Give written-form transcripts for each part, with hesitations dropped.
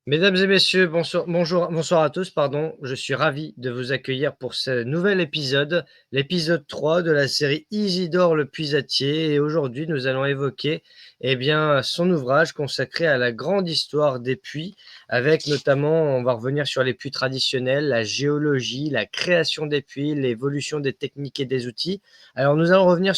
Mesdames et messieurs, bonsoir à tous, pardon. Je suis ravi de vous accueillir pour ce nouvel épisode, l'épisode 3 de la série Isidore le Puisatier. Et aujourd'hui, nous allons évoquer son ouvrage consacré à la grande histoire des puits, avec notamment, on va revenir sur les puits traditionnels, la géologie, la création des puits, l'évolution des techniques et des outils. Alors, nous allons revenir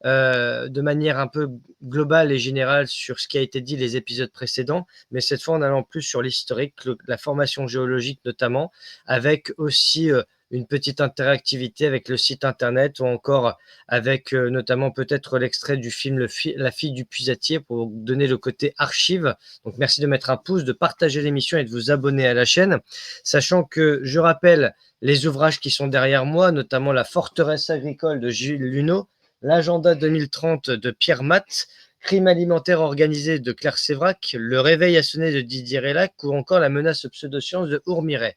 de manière un peu globale et générale sur ce qui a été dit les épisodes précédents, mais cette fois en allant plus sur l'historique, la formation géologique notamment, avec aussi une petite interactivité avec le site internet ou encore avec notamment peut-être l'extrait du film La fille du puisatier pour donner le côté archive. Donc merci de mettre un pouce, de partager l'émission et de vous abonner à la chaîne, sachant que je rappelle les ouvrages qui sont derrière moi, notamment La forteresse agricole de Gilles Luneau, L'agenda 2030 de Pierre Matt, Crime alimentaire organisé de Claire Sévrac, Le réveil a sonné de Didier Rélac ou encore La menace aux pseudosciences de Ourmiret.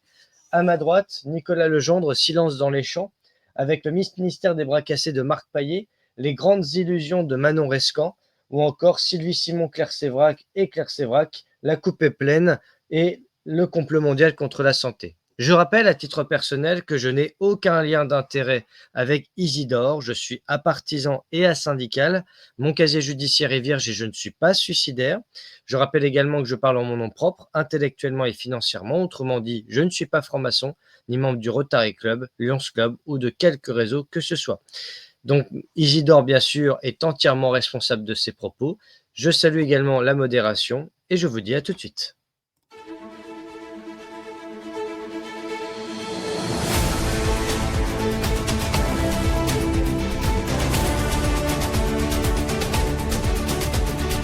À ma droite, Nicolas Legendre, Silence dans les champs, avec le ministère des bras cassés de Marc Paillet, Les grandes illusions de Manon Rescan, ou encore Sylvie Simon, Claire Sévrac et Claire Sévrac, La coupe est pleine et Le complot mondial contre la santé. Je rappelle à titre personnel que je n'ai aucun lien d'intérêt avec Isidore, je suis apartisan et asyndical, mon casier judiciaire est vierge et je ne suis pas suicidaire. Je rappelle également que je parle en mon nom propre, intellectuellement et financièrement. Autrement dit, je ne suis pas franc-maçon, ni membre du Rotary Club, Lions Club ou de quelque réseau que ce soit. Donc, Isidore, bien sûr, est entièrement responsable de ses propos. Je salue également la modération et je vous dis à tout de suite.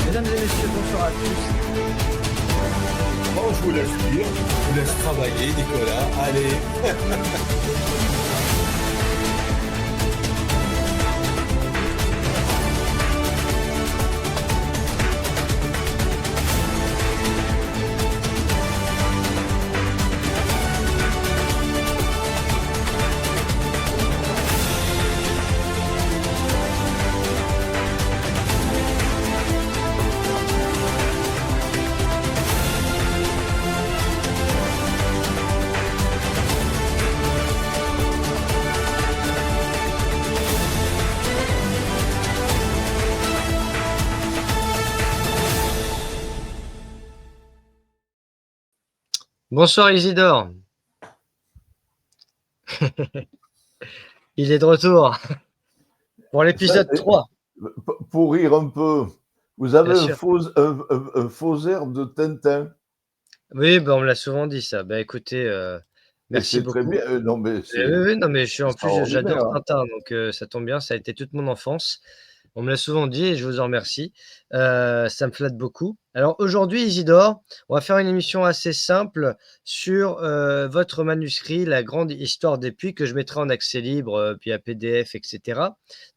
Mesdames et messieurs, bonsoir à tous. Bon, je vous laisse lire, je vous laisse travailler, Nicolas. Allez. Bonsoir Isidore. Il est de retour pour l'épisode 3. Pour rire un peu, vous avez un faux air de Tintin. Oui, on me l'a souvent dit ça. Écoutez, Et merci c'est très beaucoup. bien. Non, mais Oui, c'est oui, non, mais en plus, extraordinaire. j'adore Tintin, donc ça tombe bien, ça a été toute mon enfance. On me l'a souvent dit et je vous en remercie. Ça me flatte beaucoup. Alors aujourd'hui, Isidore, on va faire une émission assez simple sur votre manuscrit, La grande histoire des puits, que je mettrai en accès libre, puis à PDF, etc.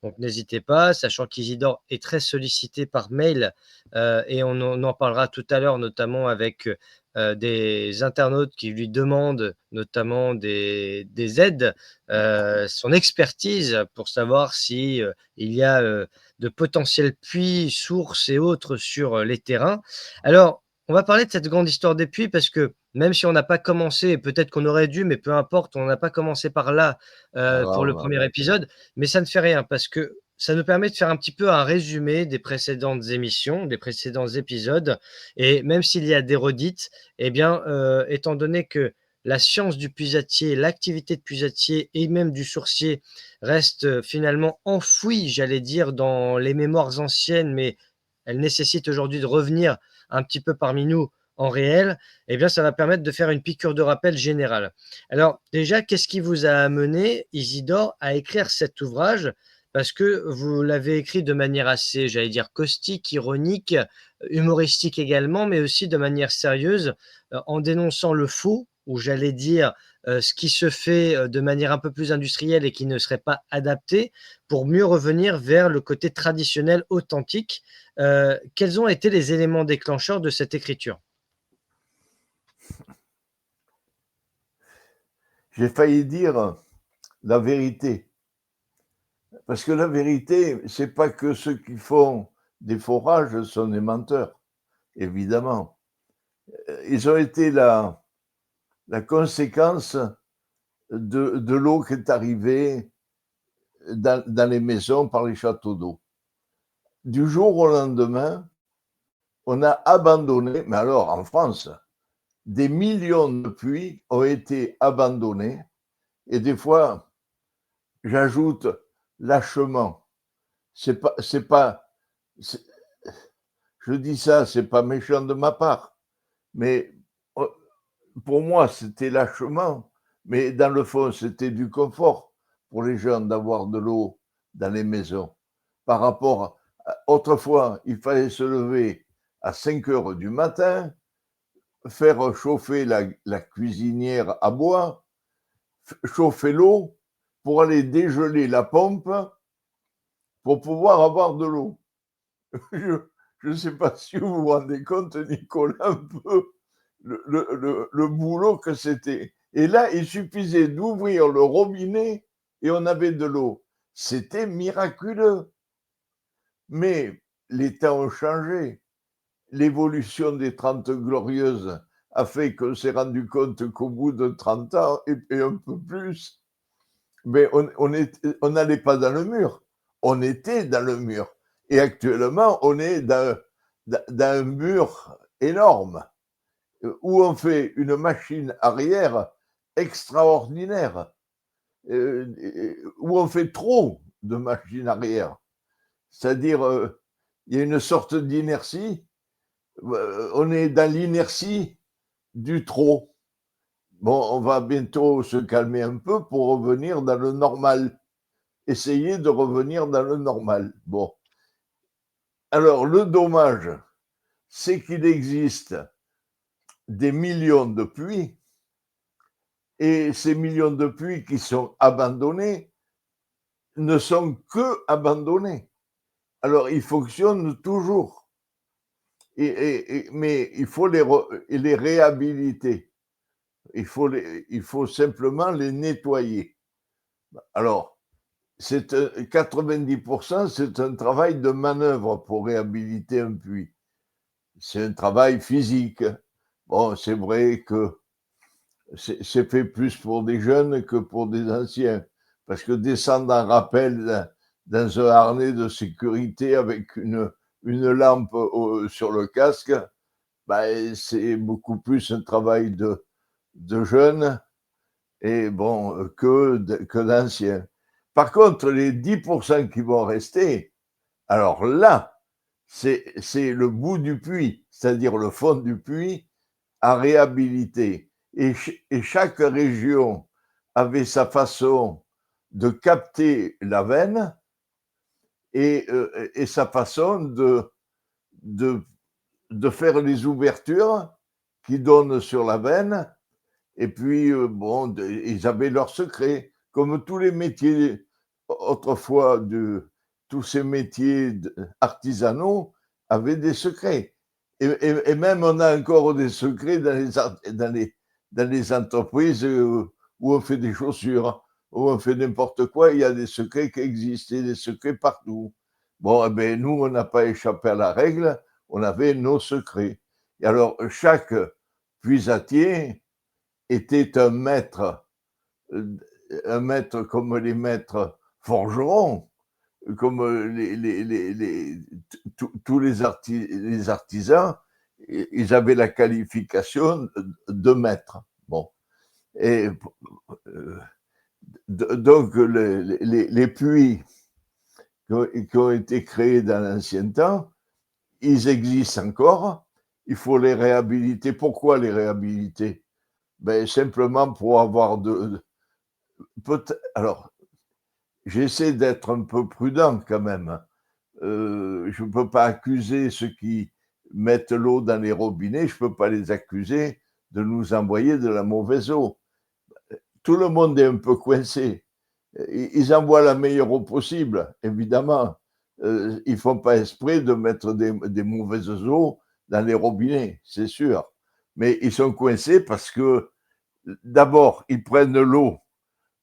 Donc n'hésitez pas, sachant qu'Isidore est très sollicité par mail et on en parlera tout à l'heure, notamment avec des internautes qui lui demandent notamment des aides, son expertise pour savoir si il y a de potentiels puits, sources et autres sur les terrains. Alors, on va parler de cette grande histoire des puits parce que même si on n'a pas commencé, et peut-être qu'on aurait dû, mais peu importe, on n'a pas commencé par là Pas pour le grave. premier épisode, mais ça ne fait rien parce que ça nous permet de faire un petit peu un résumé des précédentes émissions, des précédents épisodes, et même s'il y a des redites, étant donné que la science du puisatier, l'activité de puisatier et même du sourcier reste finalement enfouie, j'allais dire, dans les mémoires anciennes, mais elle nécessite aujourd'hui de revenir un petit peu parmi nous en réel, ça va permettre de faire une piqûre de rappel générale. Alors déjà, qu'est-ce qui vous a amené, Isidore, à écrire cet ouvrage? Parce que vous l'avez écrit de manière assez, j'allais dire, caustique, ironique, humoristique également, mais aussi de manière sérieuse, en dénonçant le faux, ou j'allais dire ce qui se fait de manière un peu plus industrielle et qui ne serait pas adapté, pour mieux revenir vers le côté traditionnel, authentique. Quels ont été les éléments déclencheurs de cette écriture? J'ai failli dire la vérité. Parce que la vérité, c'est pas que ceux qui font des forages sont des menteurs, évidemment. ils ont été la conséquence de l'eau qui est arrivée dans les maisons par les châteaux d'eau. Du jour au lendemain, on a abandonné, mais alors en France, des millions de puits ont été abandonnés, et des fois, j'ajoute lâchement. Je dis ça, c'est pas méchant de ma part, mais pour moi, c'était lâchement, mais dans le fond, c'était du confort pour les gens d'avoir de l'eau dans les maisons. Par rapport à autrefois, il fallait se lever à 5 heures du matin, faire chauffer la cuisinière à bois, chauffer l'eau pour aller dégeler la pompe pour pouvoir avoir de l'eau. Je ne sais pas si vous vous rendez compte, Nicolas, un peu le boulot que c'était. Et là, il suffisait d'ouvrir le robinet et on avait de l'eau. C'était miraculeux. Mais les temps ont changé. L'évolution des 30 glorieuses a fait qu'on s'est rendu compte qu'au bout de 30 ans et un peu plus, mais on n'allait pas dans le mur. On était dans le mur. Et actuellement, on est dans un mur énorme où on fait une machine arrière extraordinaire, où on fait trop de machines arrière. C'est-à-dire, il y a une sorte d'inertie. On est dans l'inertie du trop. Bon, on va bientôt se calmer un peu pour revenir dans le normal. Essayer de revenir dans le normal. Bon. Alors, le dommage, c'est qu'il existe des millions de puits, et ces millions de puits qui sont abandonnés ne sont que abandonnés. Alors, ils fonctionnent toujours. Mais il faut les réhabiliter. Il faut simplement les nettoyer. Alors, 90%, c'est un travail de manœuvre pour réhabiliter un puits. C'est un travail physique. Bon, c'est vrai que c'est fait plus pour des jeunes que pour des anciens. Parce que descendre en rappel dans un harnais de sécurité avec une lampe sur le casque, ben, c'est beaucoup plus un travail de jeunes et bon, que d'anciens. Par contre, les 10% qui vont rester, alors là, c'est le bout du puits, c'est-à-dire le fond du puits à réhabiliter. Et chaque région avait sa façon de capter la veine et sa façon de faire les ouvertures qui donnent sur la veine. Et puis, bon, ils avaient leurs secrets, comme tous les métiers autrefois, tous ces métiers artisanaux avaient des secrets. Et même on a encore des secrets dans les entreprises où on fait des chaussures, où on fait n'importe quoi, il y a des secrets qui existent, des secrets partout. Bon, eh ben, nous, on n'a pas échappé à la règle, on avait nos secrets. Et alors, chaque puisatier était un maître comme les maîtres forgerons, comme tous les artisans, ils avaient la qualification de maître. Bon. Et donc, les puits qui ont été créés dans l'ancien temps, ils existent encore. Il faut les réhabiliter. Pourquoi les réhabiliter? Ben, simplement pour avoir alors, j'essaie d'être un peu prudent quand même. Je ne peux pas accuser ceux qui mettent l'eau dans les robinets, je ne peux pas les accuser de nous envoyer de la mauvaise eau. Tout le monde est un peu coincé. Ils envoient la meilleure eau possible, évidemment. Ils ne font pas exprès de mettre des mauvaises eaux dans les robinets, c'est sûr. Mais ils sont coincés parce que, d'abord, ils prennent l'eau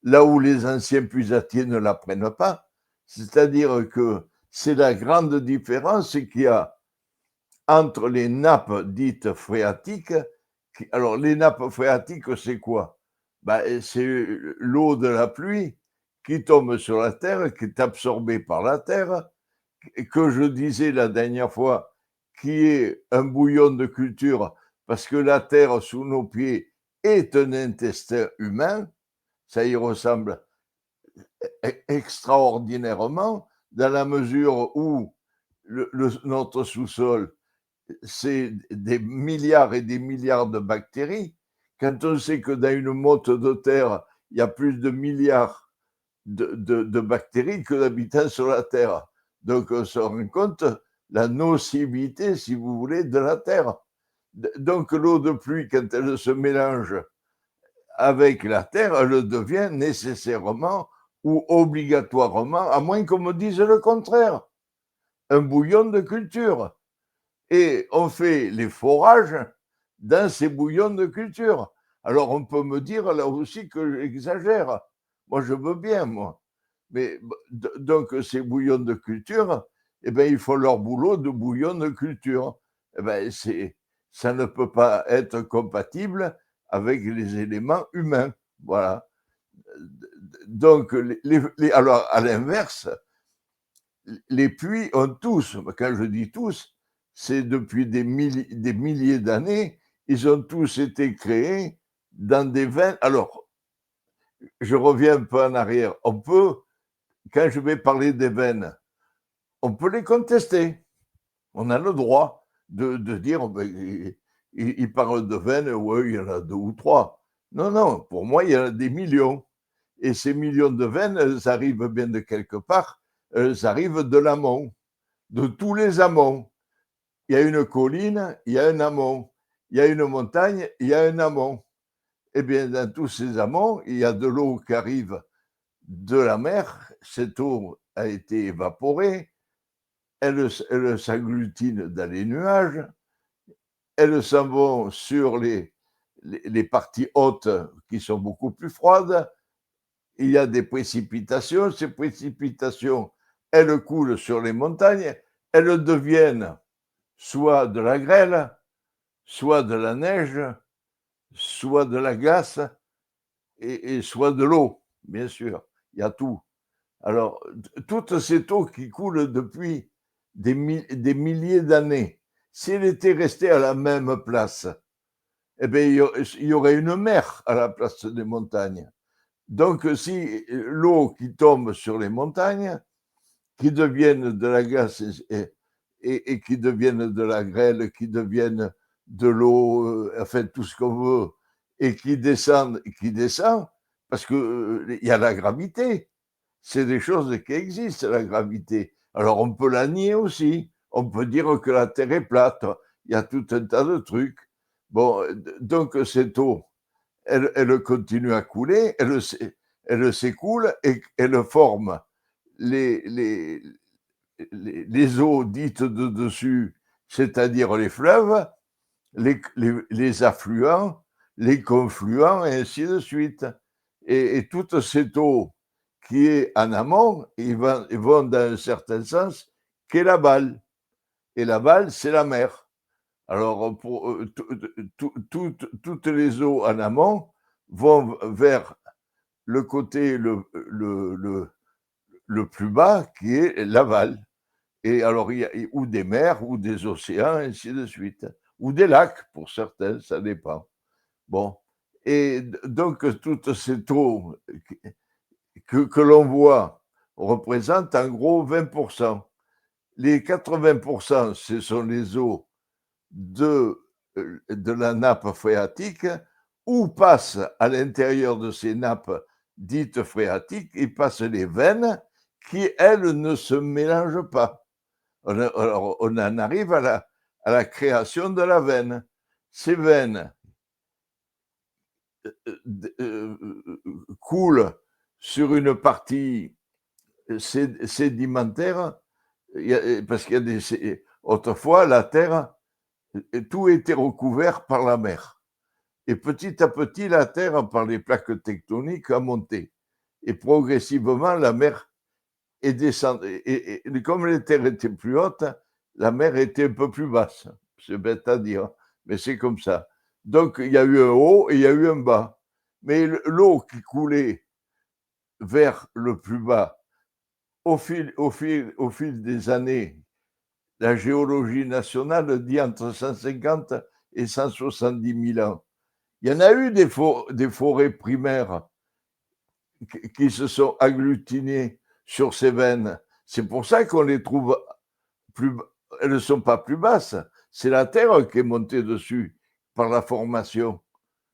là où les anciens puisatiers ne la prennent pas. C'est-à-dire que c'est la grande différence qu'il y a entre les nappes dites phréatiques Alors, les nappes phréatiques, c'est quoi? C'est l'eau de la pluie qui tombe sur la terre, qui est absorbée par la terre, et que je disais la dernière fois, qui est un bouillon de culture, parce que la terre sous nos pieds est un intestin humain, ça y ressemble extraordinairement, dans la mesure où notre sous-sol, c'est des milliards et des milliards de bactéries. Quand on sait que dans une motte de terre, il y a plus de milliards de bactéries que d'habitants sur la Terre. Donc on se rend compte la nocivité, si vous voulez, de la Terre. Donc l'eau de pluie, quand elle se mélange avec la terre, elle devient nécessairement ou obligatoirement, à moins qu'on me dise le contraire, un bouillon de culture. Et on fait les forages dans ces bouillons de culture. Alors on peut me dire là aussi que j'exagère. Moi, je veux bien, moi. Mais donc ces bouillons de culture, eh ben, ils font leur boulot de bouillon de culture. Eh ben, ça ne peut pas être compatible avec les éléments humains. Voilà. Donc, alors, à l'inverse, les puits ont tous, quand je dis tous, c'est depuis des milliers d'années, ils ont tous été créés dans des veines. Alors, je reviens un peu en arrière. On peut, quand je vais parler des veines, on peut les contester. On a le droit de dire, il parle de veines, oui, il y en a 2 ou 3. Non, non, pour moi, il y en a des millions. Et ces millions de veines, elles arrivent bien de quelque part, elles arrivent de l'amont, de tous les amont. Il y a une colline, il y a un amont. Il y a une montagne, il y a un amont. Eh bien, dans tous ces amont, il y a de l'eau qui arrive de la mer. Cette eau a été évaporée, elle s'agglutine dans les nuages, elles s'en vont sur les parties hautes qui sont beaucoup plus froides. Il y a des précipitations. Ces précipitations, elles coulent sur les montagnes, elles deviennent soit de la grêle, soit de la neige, soit de la glace, et soit de l'eau, bien sûr. Il y a tout. Alors, toute cette eau qui coule depuis des milliers d'années, si elle était restée à la même place, eh bien, il y aurait une mer à la place des montagnes. Donc, si l'eau qui tombe sur les montagnes, qui deviennent de la glace et qui deviennent de la grêle, qui deviennent de l'eau, enfin tout ce qu'on veut, et qui descend, parce qu'il y a la gravité. C'est des choses qui existent, la gravité. Alors on peut la nier aussi. On peut dire que la Terre est plate. Il y a tout un tas de trucs. Bon, donc cette eau, elle continue à couler, elle s'écoule et elle forme les, les, les eaux dites de dessus, c'est-à-dire les fleuves, les affluents, les confluents, et ainsi de suite. Et toute cette eau qui est en amont, ils vont dans un certain sens, qu'est la balle. Et la balle, c'est la mer. Alors, pour, toutes les eaux en amont vont vers le côté le plus bas, qui est l'aval. Et alors, il y a ou des mers, ou des océans, ainsi de suite. Ou des lacs, pour certains, ça dépend. Bon. Et donc, toute cette eau que l'on voit représente en gros 20%. Les 80%, ce sont les eaux de la nappe phréatique, où passent à l'intérieur de ces nappes dites phréatiques, il passe les veines qui, elles, ne se mélangent pas. Alors, on en arrive à la création de la veine. Ces veines coulent sur une partie sédimentaire, parce qu'il y a autrefois, la Terre, tout était recouvert par la mer. Et petit à petit, la Terre, par les plaques tectoniques, a monté. Et progressivement, la mer est descendue. Et comme les terres étaient plus hautes, la mer était un peu plus basse. C'est bête à dire, mais c'est comme ça. Donc, il y a eu un haut et il y a eu un bas. Mais l'eau qui coulait vers le plus bas, au fil des années, la géologie nationale dit entre 150 et 170 000 ans. Il y en a eu des forêts primaires qui se sont agglutinées sur ces veines. C'est pour ça qu'on les trouve plus, elles ne sont pas plus basses. C'est la Terre qui est montée dessus par la formation.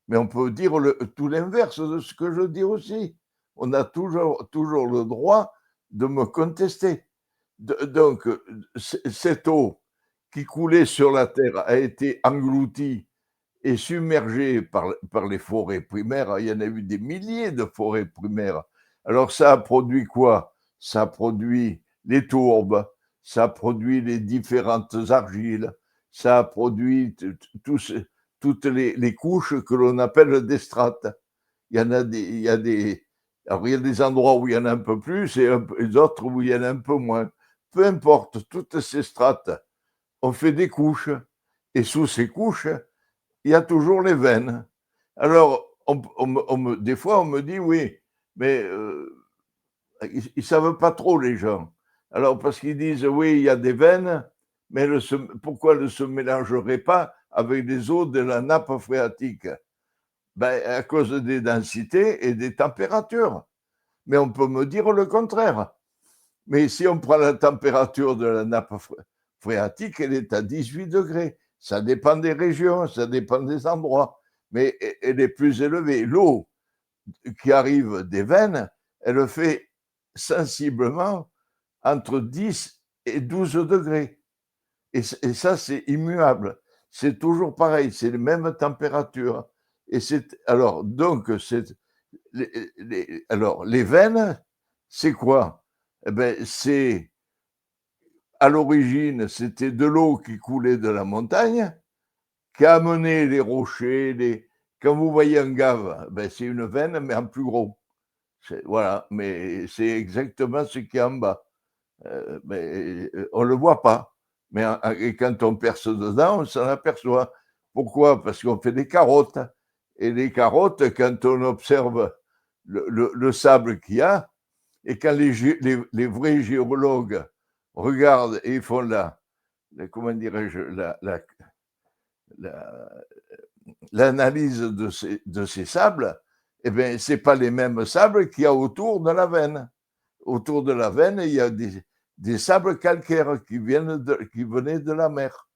Mais on peut dire tout l'inverse de ce que je dis aussi. On a toujours le droit de me contester. Donc, cette eau qui coulait sur la Terre a été engloutie et submergée par les forêts primaires. Il y en a eu des milliers de forêts primaires. Alors, ça a produit quoi? Ça a produit les tourbes, ça a produit les différentes argiles, ça a produit toutes les couches que l'on appelle des strates. Il y a des endroits où il y en a un peu plus et d'autres où il y en a un peu moins. Peu importe, toutes ces strates, on fait des couches. Et sous ces couches, il y a toujours les veines. Alors, des fois, on me dit, oui, mais ils ne savent pas trop, les gens. Alors, parce qu'ils disent, oui, il y a des veines, mais pourquoi ne se mélangerait pas avec les eaux de la nappe phréatique? Ben, à cause des densités et des températures. Mais on peut me dire le contraire. Mais si on prend la température de la nappe phréatique, elle est à 18 degrés. Ça dépend des régions, ça dépend des endroits, mais elle est plus élevée. L'eau qui arrive des veines, elle fait sensiblement entre 10 et 12 degrés. Et ça, c'est immuable. C'est toujours pareil, c'est les mêmes températures. Et alors, donc, les veines, c'est quoi? Eh ben, c'est à l'origine, c'était de l'eau qui coulait de la montagne, qui a amené les rochers. Quand vous voyez un gave, ben, c'est une veine, mais en plus gros. Voilà, mais c'est exactement ce qu'il y a en bas. Mais on ne le voit pas. Mais et quand on perce dedans, on s'en aperçoit. Pourquoi? Parce qu'on fait des carottes. Et les carottes, quand on observe le sable qu'il y a, et quand les vrais géologues regardent et font comment dirais-je, l'analyse de ces sables, eh bien, ce n'est pas les mêmes sables qu'il y a autour de la veine. Autour de la veine, il y a des sables calcaires qui venaient de la mer.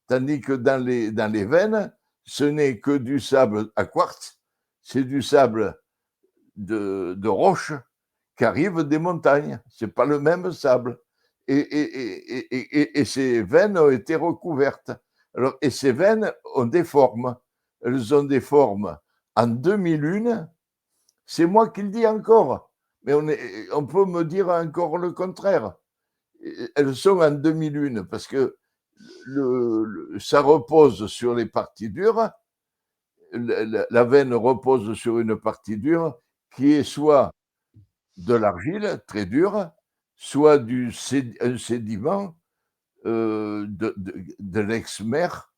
Tandis que dans les veines, ce n'est que du sable à quartz, c'est du sable de roche qui arrive des montagnes. Ce n'est pas le même sable. Et ces veines ont été recouvertes. Alors, et ces veines ont des formes. Elles ont des formes en demi-lune. C'est moi qui le dis encore. Mais on peut me dire encore le contraire. Elles sont en demi-lune parce que ça repose sur les parties dures. La veine repose sur une partie dure qui est soit de l'argile très dure, soit un sédiment de l'ex-mer,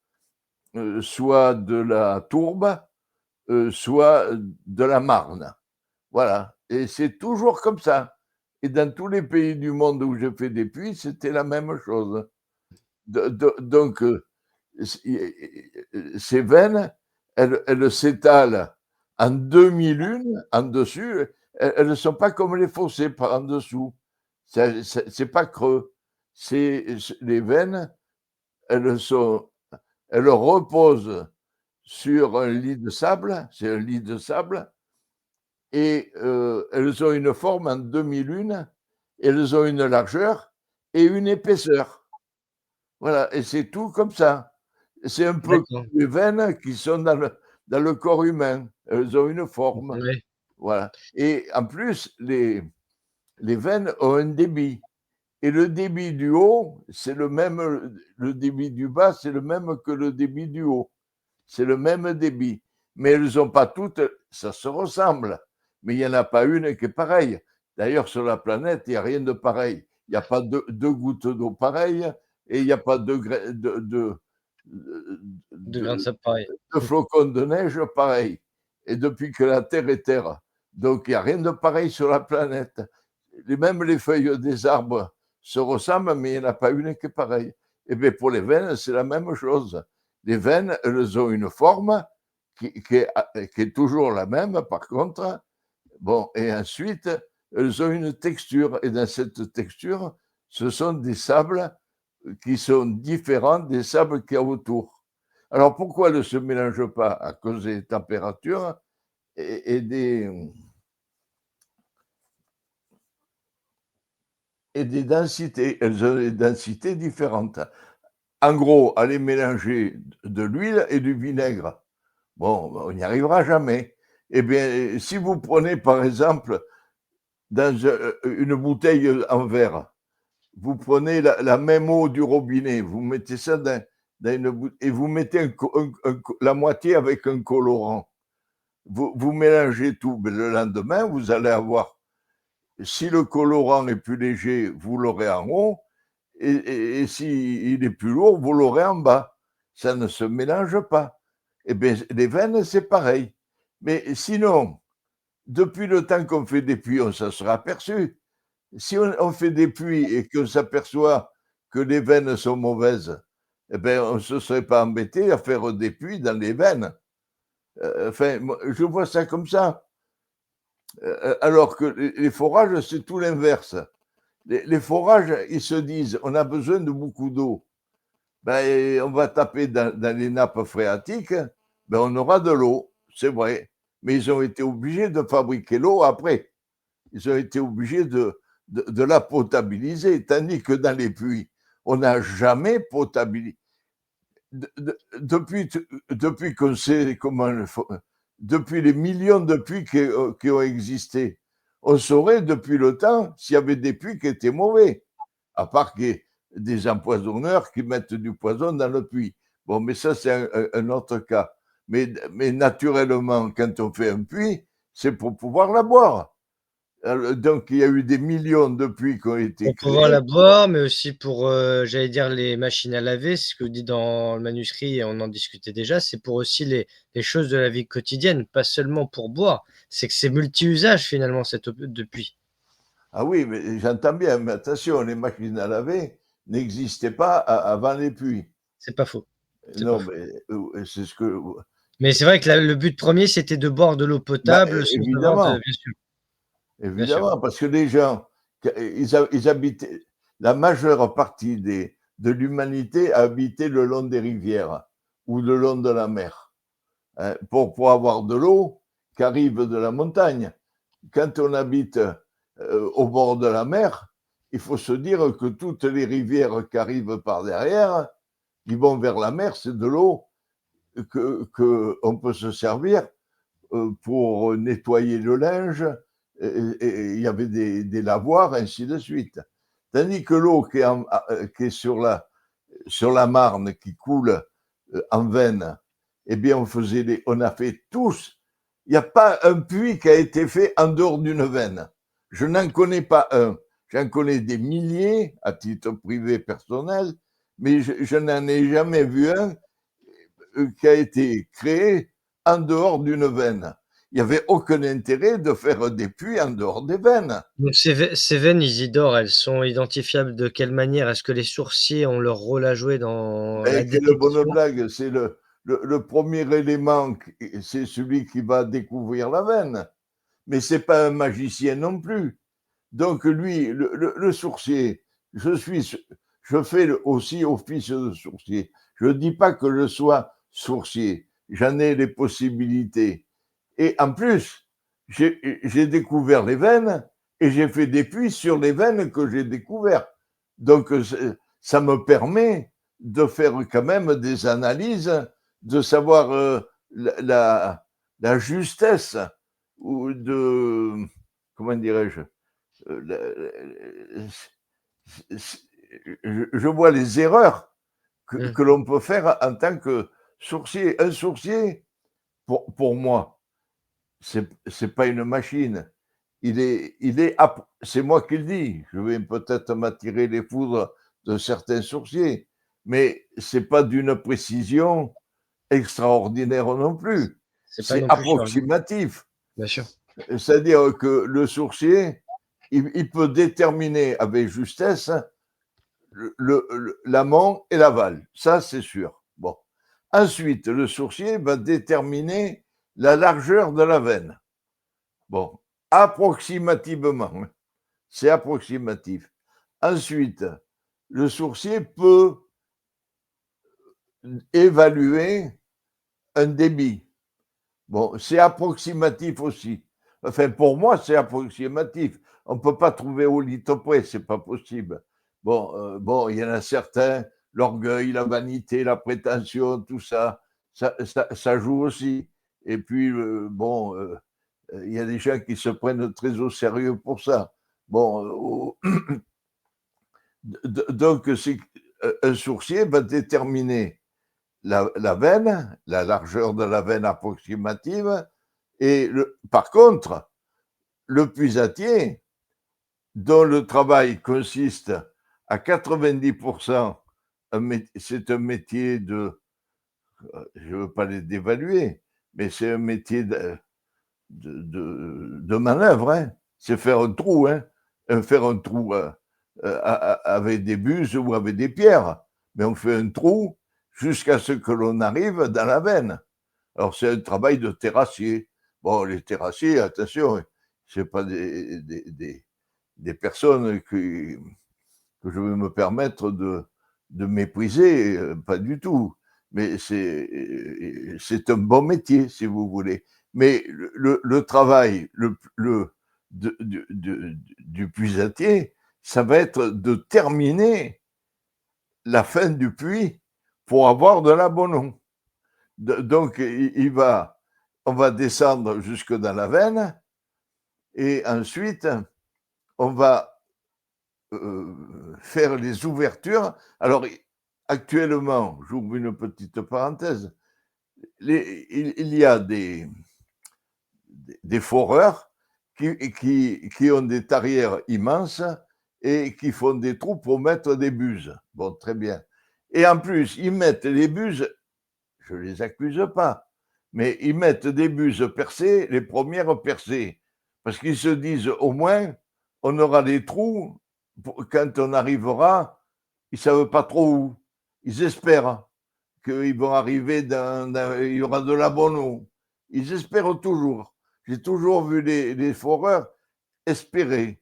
soit de la tourbe, soit de la marne. Voilà. Et c'est toujours comme ça. Et dans tous les pays du monde où je fais des puits, c'était la même chose. Donc, ces veines, elles s'étalent en demi-lune, en dessus. Elles ne sont pas comme les fossés par en dessous. C'est pas creux. Les veines, elles reposent sur un lit de sable. C'est un lit de sable. Et elles ont une forme en demi-lune, elles ont une largeur et une épaisseur. Voilà, et c'est tout comme ça. C'est un peu comme D'accord. les veines qui sont dans le corps humain. Elles ont une forme, Ouais. voilà. Et en plus, les veines ont un débit. Et le débit du haut, c'est le même, le débit du bas, c'est le même que le débit du haut. C'est le même débit. Mais elles n'ont pas toutes, ça se ressemble. Mais il n'y en a pas une qui est pareille. D'ailleurs, sur la planète, il n'y a rien de pareil. Il n'y a pas deux gouttes d'eau pareilles et il n'y a pas De grains de sable, pareil. de flocons de neige, pareil. Et depuis que la Terre est Terre. Donc, il n'y a rien de pareil sur la planète. Même les feuilles des arbres se ressemblent, mais il n'y en a pas une qui est pareille. Et bien, pour les veines, c'est la même chose. Les veines, elles ont une forme qui est toujours la même, par contre. Bon, et ensuite, elles ont une texture. Et dans cette texture, ce sont des sables qui sont différents des sables qu'il y a autour. Alors, pourquoi elles ne se mélangent pas? À cause des températures et des densités. Elles ont des densités différentes. En gros, aller mélanger de l'huile et du vinaigre, bon, on n'y arrivera jamais. Eh bien, si vous prenez, par exemple, dans une bouteille en verre, vous prenez la même eau du robinet, vous mettez ça dans une bouteille et vous mettez la moitié avec un colorant. Vous mélangez tout, mais le lendemain, vous allez avoir, si le colorant est plus léger, vous l'aurez en haut, et s'il est plus lourd, vous l'aurez en bas. Ça ne se mélange pas. Eh bien, les veines, c'est pareil. Mais sinon, depuis le temps qu'on fait des puits, on s'en sera aperçu. Si on fait des puits et qu'on s'aperçoit que les veines sont mauvaises, eh bien, on ne se serait pas embêté à faire des puits dans les veines. Enfin, je vois ça comme ça. Alors que les forages, c'est tout l'inverse. Les forages, ils se disent, on a besoin de beaucoup d'eau. Ben, on va taper dans les nappes phréatiques, ben, on aura de l'eau, c'est vrai. Mais ils ont été obligés de fabriquer l'eau après. Ils ont été obligés de la potabiliser, tandis que dans les puits, on n'a jamais potabilisé. Depuis qu'on sait comment depuis les millions de puits qui ont existé, on saurait depuis le temps s'il y avait des puits qui étaient mauvais, à part qu'il y ait des empoisonneurs qui mettent du poison dans le puits. Bon, mais ça, c'est un autre cas. Mais naturellement, quand on fait un puits, c'est pour pouvoir la boire. Donc, il y a eu des millions de puits qui ont été Pour pouvoir créés. la boire, mais aussi pour, j'allais dire les machines à laver, ce que dit dans le manuscrit et on en discutait déjà, c'est pour aussi les choses de la vie quotidienne, pas seulement pour boire. C'est que c'est multi-usage finalement cette eau de puits. Ah oui, mais j'entends bien, mais attention, les machines à laver n'existaient pas avant les puits. C'est pas faux, c'est pas Non, faux. mais c'est ce que. Mais c'est vrai que le but premier, c'était de boire de l'eau Bah, potable sans avoir de évidemment, bien sûr, bien sûr. évidemment, parce que les gens, ils habitaient, la majeure partie de l'humanité habitait le long des rivières ou le long de la mer, hein, pour avoir de l'eau qui arrive de la montagne. Quand on habite au bord de la mer, il faut se dire que toutes les rivières qui arrivent par derrière, qui vont vers la mer, c'est de l'eau qu'on peut se servir pour nettoyer le linge. Et il y avait des lavoirs, ainsi de suite. Tandis que l'eau qui est sur la Marne, qui coule en veine, eh bien, on a fait tous. Il n'y a pas un puits qui a été fait en dehors d'une veine. Je n'en connais pas un. J'en connais des milliers à titre privé personnel, mais je n'en ai jamais vu un qui a été créé en dehors d'une veine. Il n'y avait aucun intérêt de faire des puits en dehors des veines. Donc ces veines Isidore, elles sont identifiables de quelle manière? Est-ce que les sourciers ont leur rôle à jouer dans la Et quelle bonne détection? blague, c'est le premier élément, c'est celui qui va découvrir la veine. Mais c'est pas un magicien non plus. Donc lui, le sourcier, je fais aussi office de sourcier. Je ne dis pas que je sois sourcier, j'en ai les possibilités. Et en plus, j'ai découvert les veines et j'ai fait des puits sur les veines que j'ai découvertes. Donc ça me permet de faire quand même des analyses, de savoir la justesse ou de, comment dirais-je, je vois les erreurs Mmh. que l'on peut faire en tant que sourcier. Un sourcier, pour moi, c'est pas une machine. C'est moi qui le dis. Je vais peut-être m'attirer les foudres de certains sourciers, mais ce n'est pas d'une précision extraordinaire non plus. C'est pas C'est non plus chirurgical. approximatif. Bien sûr. C'est-à-dire que le sourcier, il peut déterminer avec justesse l'amont et l'aval. Ça, c'est sûr. Bon. Ensuite, le sourcier va déterminer la largeur de la veine. Bon, approximativement. C'est approximatif. Ensuite, le sourcier peut évaluer un débit. Bon, c'est approximatif aussi. Enfin, pour moi, c'est approximatif. On ne peut pas trouver au litre près, c'est pas possible. Bon, il y en a certains, l'orgueil, la vanité, la prétention, tout ça, ça joue aussi. Et puis, il y a des gens qui se prennent très au sérieux pour ça. Bon, donc, un sourcier va déterminer la veine, la largeur de la veine approximative, et par contre, le puisatier, dont le travail consiste à 90%, c'est un métier je ne veux pas les dévaluer, mais c'est un métier de manœuvre, hein. C'est faire un trou, hein. Faire un trou avec des buses ou avec des pierres, mais on fait un trou jusqu'à ce que l'on arrive dans la veine. Alors, c'est un travail de terrassier. Bon, les terrassiers, attention, ce pas des personnes que je veux me permettre de mépriser, pas du tout. Mais c'est un bon métier, si vous voulez. Mais le travail du puisatier, ça va être de terminer la fin du puits pour avoir de la bonne eau. Donc, on va descendre jusque dans la veine et ensuite, on va faire les ouvertures. Alors, actuellement, j'ouvre une petite parenthèse, il y a des foreurs qui ont des tarières immenses et qui font des trous pour mettre des buses. Bon, très bien. Et en plus, ils mettent les buses, je ne les accuse pas, mais ils mettent des buses percées, les premières percées, parce qu'ils se disent au moins, on aura des trous quand on arrivera, ils ne savent pas trop où. Ils espèrent qu'ils vont arriver il y aura de la bonne eau. Ils espèrent toujours. J'ai toujours vu les foreurs espérer.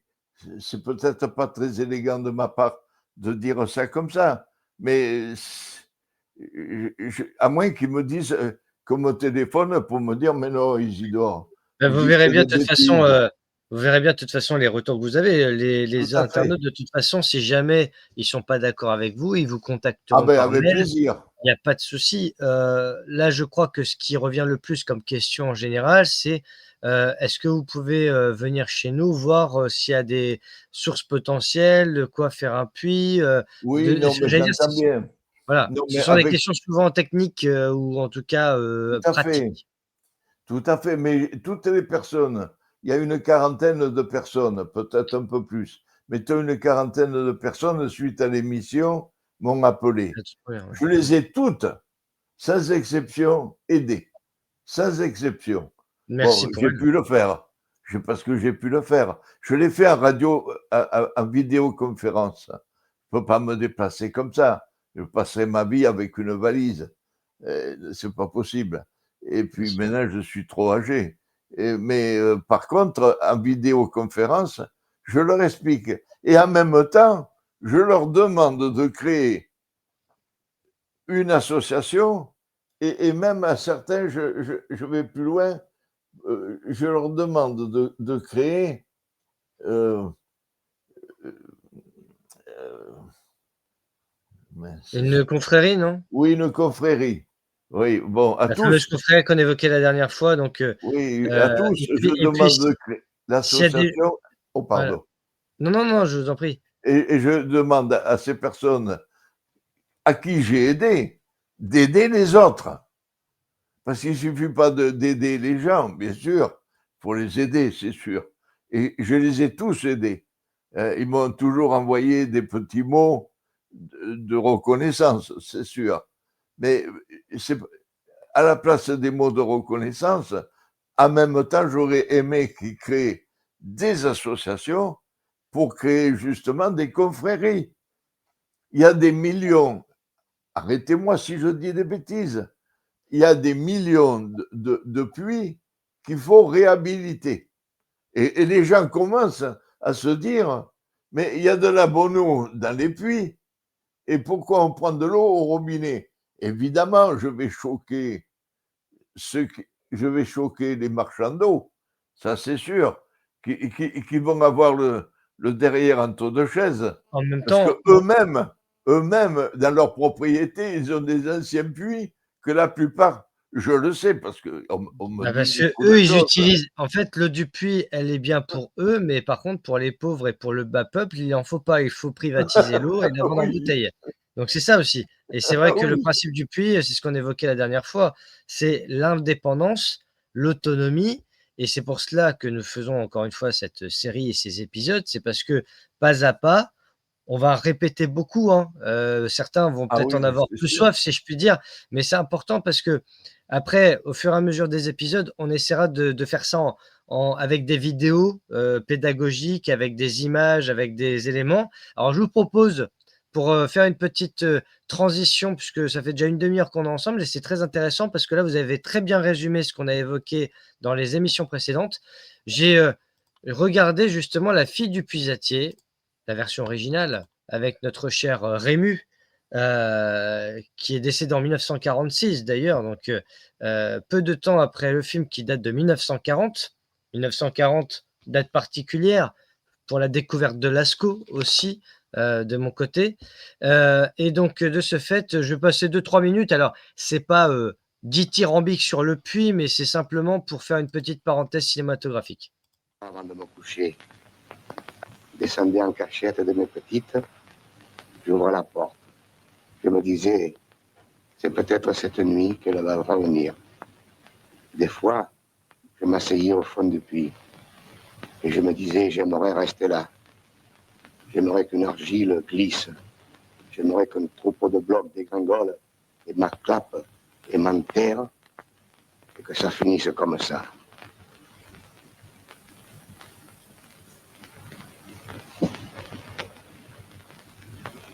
C'est peut-être pas très élégant de ma part de dire ça comme ça, mais à moins qu'ils me disent qu'on me téléphone pour me dire mais non, Isidore, Bah, vous dites des bêtises. vous verrez bien de toute façon les retours que vous avez. Tout Les à fait. internautes de toute façon, si jamais ils sont pas d'accord avec vous, ils vous Ah contacteront ben par avec mail. plaisir. Il y a pas de souci. Là, je crois que ce qui revient le plus comme question en général, c'est, est-ce que vous pouvez, venir chez nous voir, s'il y a des sources potentielles, de quoi faire un puits, Oui, non, mais j'allais dire, j'entends bien. voilà, Non, ce mais sont des avec questions souvent techniques, ou en tout cas, tout à fait. pratiques. Tout à fait, mais toutes les personnes, il y a une quarantaine de personnes, peut-être un peu plus, mais une quarantaine de personnes, suite à l'émission, m'ont appelé. Ouais. Je les ai toutes, sans exception, aidées. Sans exception. Bon, Merci pour j'ai elles. pu le faire. Je parce que j'ai pu le faire. Je l'ai fait en radio, en vidéoconférence. Je ne peux pas me déplacer comme ça. Je passerai ma vie avec une valise. C'est pas possible. Et Bien puis sûr. maintenant, je suis trop âgé. Mais par contre, en vidéoconférence, je leur explique. Et en même temps, je leur demande de créer une association. Et même à certains, je vais plus loin, je leur demande de créer euh, euh, Une confrérie, non? oui, une confrérie. Oui, bon, à La fameuse tous, confrérie qu'on évoquait la dernière fois, donc oui, à tous, je et puis demande de créer s'il y a des l'association. Oh, voilà. pardon. Non, je vous en prie. Et je demande à ces personnes à qui j'ai aidé d'aider les autres. Parce qu'il ne suffit pas d'aider les gens, bien sûr, il faut les aider, c'est sûr. Et je les ai tous aidés. Ils m'ont toujours envoyé des petits mots de reconnaissance, c'est sûr. Mais à la place des mots de reconnaissance, en même temps, j'aurais aimé qu'ils créent des associations pour créer justement des confréries. Il y a des millions, arrêtez-moi si je dis des bêtises, il y a des millions de puits qu'il faut réhabiliter. Et les gens commencent à se dire, mais il y a de la bonne eau dans les puits, et pourquoi on prend de l'eau au robinet? Évidemment, je vais choquer les marchands d'eau, ça c'est sûr, qui vont avoir le derrière entre deux chaises, En même parce que temps, eux-mêmes, dans leur propriété, ils ont des anciens puits que la plupart, je le sais, parce qu'on me dit parce que beaucoup de eux, ils choses. utilisent en fait, l'eau du puits, elle est bien pour eux, mais par contre, pour les pauvres et pour le bas peuple, il en faut pas. Il faut privatiser l'eau et la vendre en Oui, bouteille. Donc c'est ça aussi et c'est vrai que le oui. principe du puits, c'est ce qu'on évoquait la dernière fois, c'est l'indépendance, l'autonomie et c'est pour cela que nous faisons encore une fois cette série et ces épisodes. C'est parce que, pas à pas, on va répéter beaucoup, hein, certains vont Ah peut-être oui, en avoir c'est plus sûr. soif, si je puis dire, mais c'est important parce qu'après, au fur et à mesure des épisodes, on essaiera de faire ça avec des vidéos, pédagogiques, avec des images, avec des éléments. Alors je vous propose, pour, faire une petite, transition, puisque ça fait déjà une demi heure qu'on est ensemble et c'est très intéressant parce que là, vous avez très bien résumé ce qu'on a évoqué dans les émissions précédentes. J'ai, regardé justement La Fille du puisatier, la version originale, avec notre cher Rému, qui est décédé en 1946 d'ailleurs, donc peu de temps après le film qui date de 1940. 1940, date particulière pour la découverte de Lascaux aussi, de mon côté. Et donc de ce fait, je vais passer 2-3 minutes. Alors, c'est pas dithyrambique sur le puits, mais c'est simplement pour faire une petite parenthèse cinématographique. Avant de me coucher, descendais en cachette de mes petites, j'ouvre la porte. Je me disais, c'est peut-être cette nuit qu'elle va revenir. Des fois, je m'asseyais au fond du puits et je me disais, j'aimerais rester là. J'aimerais qu'une argile glisse. J'aimerais qu'un troupeau de blocs dégringole et m'acclape et m'enterre et que ça finisse comme ça.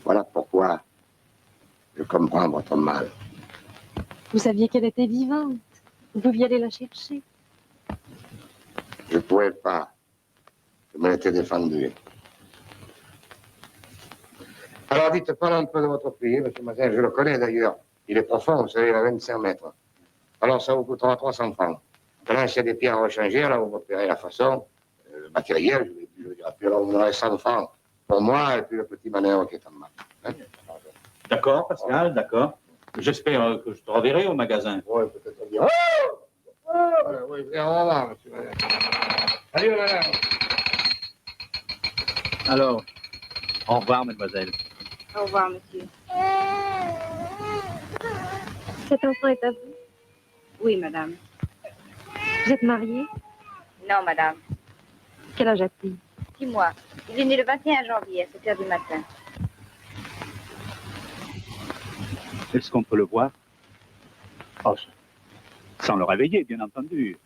Voilà pourquoi je comprends votre mal. Vous saviez qu'elle était vivante. Vous pouviez aller la chercher. Je ne pouvais pas. Je me l'étais défendu. Alors dites, parlez un peu de votre puits, M. Mazin. Je le connais d'ailleurs. Il est profond, vous savez, il a 25 mètres. Alors ça vous coûtera 300 francs. Maintenant, s'il y a des pierres à rechanger, alors vous me paierez la façon, le matériel, je veux dire. Puis alors vous aurez 100 francs pour moi et puis le petit manœuvre qui est en main. Hein? D'accord, Pascal, d'accord. J'espère que je te reverrai au magasin. Oui, peut-être bien. Oui, on va voir, monsieur Mazin. Salut, madame. Alors, au revoir, mademoiselle. Au revoir, monsieur. Cet enfant est à vous. Oui, madame. Vous êtes mariée? Non, madame. Quel âge a-t-il? 6 mois. Il est né le 21 janvier à 7 heures du matin. Est-ce qu'on peut le voir? Oh, sans le réveiller, bien entendu.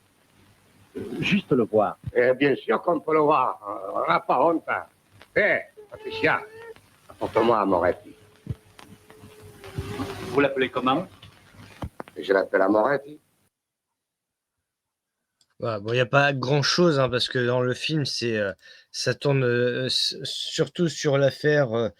Juste le voir. Bien sûr qu'on peut le voir. On n'a pas honte. Patricia, apporte-moi à Moretti. Vous l'appelez comment? Je l'appelle à Moretti. Voilà, bon, il y a pas grand-chose, hein, parce que dans le film, ça tourne, surtout sur l'affaire,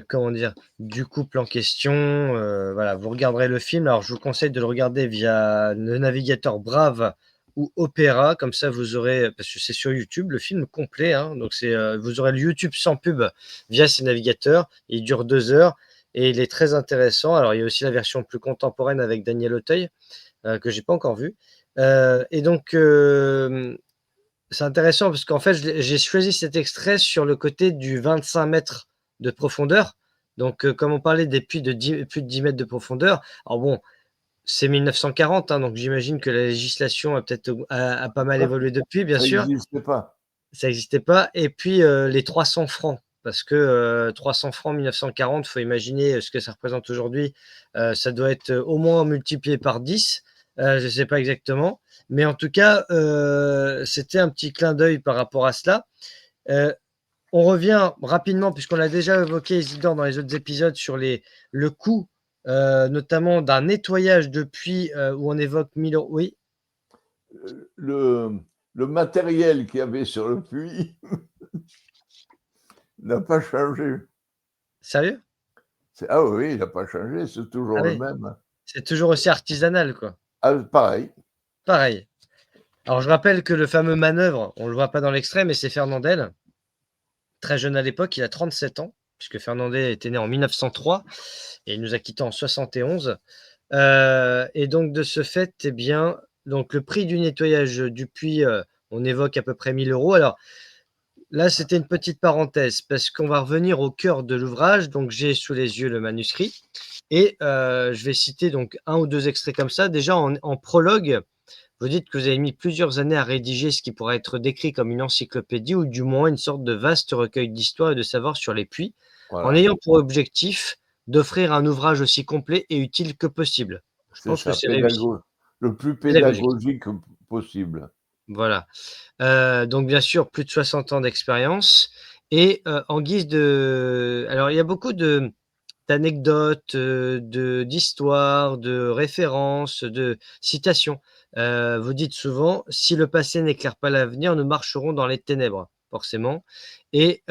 comment dire? Du couple en question, voilà, vous regarderez le film. Alors je vous conseille de le regarder via le navigateur Brave ou Opéra, comme ça vous aurez parce que c'est sur YouTube, le film complet, hein, donc vous aurez le YouTube sans pub via ces navigateurs. Il dure 2 heures et il est très intéressant. Alors il y a aussi la version plus contemporaine avec Daniel Auteuil, que j'ai pas encore vu. Et donc, c'est intéressant parce qu'en fait, j'ai choisi cet extrait sur le côté du 25 mètres de profondeur. Donc, comme on parlait des puits de plus de 10 mètres de profondeur, alors bon, c'est 1940, hein, donc j'imagine que la législation a peut-être pas mal évolué depuis, bien Ça sûr. n'existe pas. Ça n'existait pas. Et puis, les 300 francs. parce que 300 francs 1940, il faut imaginer ce que ça représente aujourd'hui. Ça doit être au moins multiplié par 10. Je ne sais pas exactement. Mais en tout cas, c'était un petit clin d'œil par rapport à cela. On revient rapidement, puisqu'on l'a déjà évoqué, Isidore, dans les autres épisodes, sur le coût, notamment d'un nettoyage de puits où on évoque 1000 euros. Oui, Le matériel qu'il y avait sur le puits n'a pas changé. sérieux? Ah oui, il n'a pas changé, c'est toujours Ah le oui, même. c'est toujours aussi artisanal, quoi. Ah, pareil. Pareil. Alors, je rappelle que le fameux manœuvre, on ne le voit pas dans l'extrait, mais c'est Fernandel, très jeune à l'époque, il a 37 ans, puisque Fernandel était né en 1903 et il nous a quittés en 71. Et donc, de ce fait, eh bien, donc, le prix du nettoyage du puits, on évoque à peu près 1000 euros. Alors, là, c'était une petite parenthèse, parce qu'on va revenir au cœur de l'ouvrage. Donc, j'ai sous les yeux le manuscrit et je vais citer donc un ou deux extraits comme ça. Déjà, en prologue, vous dites que vous avez mis plusieurs années à rédiger ce qui pourrait être décrit comme une encyclopédie ou du moins une sorte de vaste recueil d'histoire et de savoir sur les puits, en Voilà, ayant pour objectif d'offrir un ouvrage aussi complet et utile que possible. Je c'est pense que ça, c'est réussi. le plus Pédagogique. pédagogique possible. Voilà. Donc bien sûr, plus de 60 ans d'expérience et en guise de alors il y a beaucoup d'anecdotes, d'histoires, de références, de citations. Vous dites souvent: «Si le passé n'éclaire pas l'avenir, nous marcherons dans les ténèbres», forcément et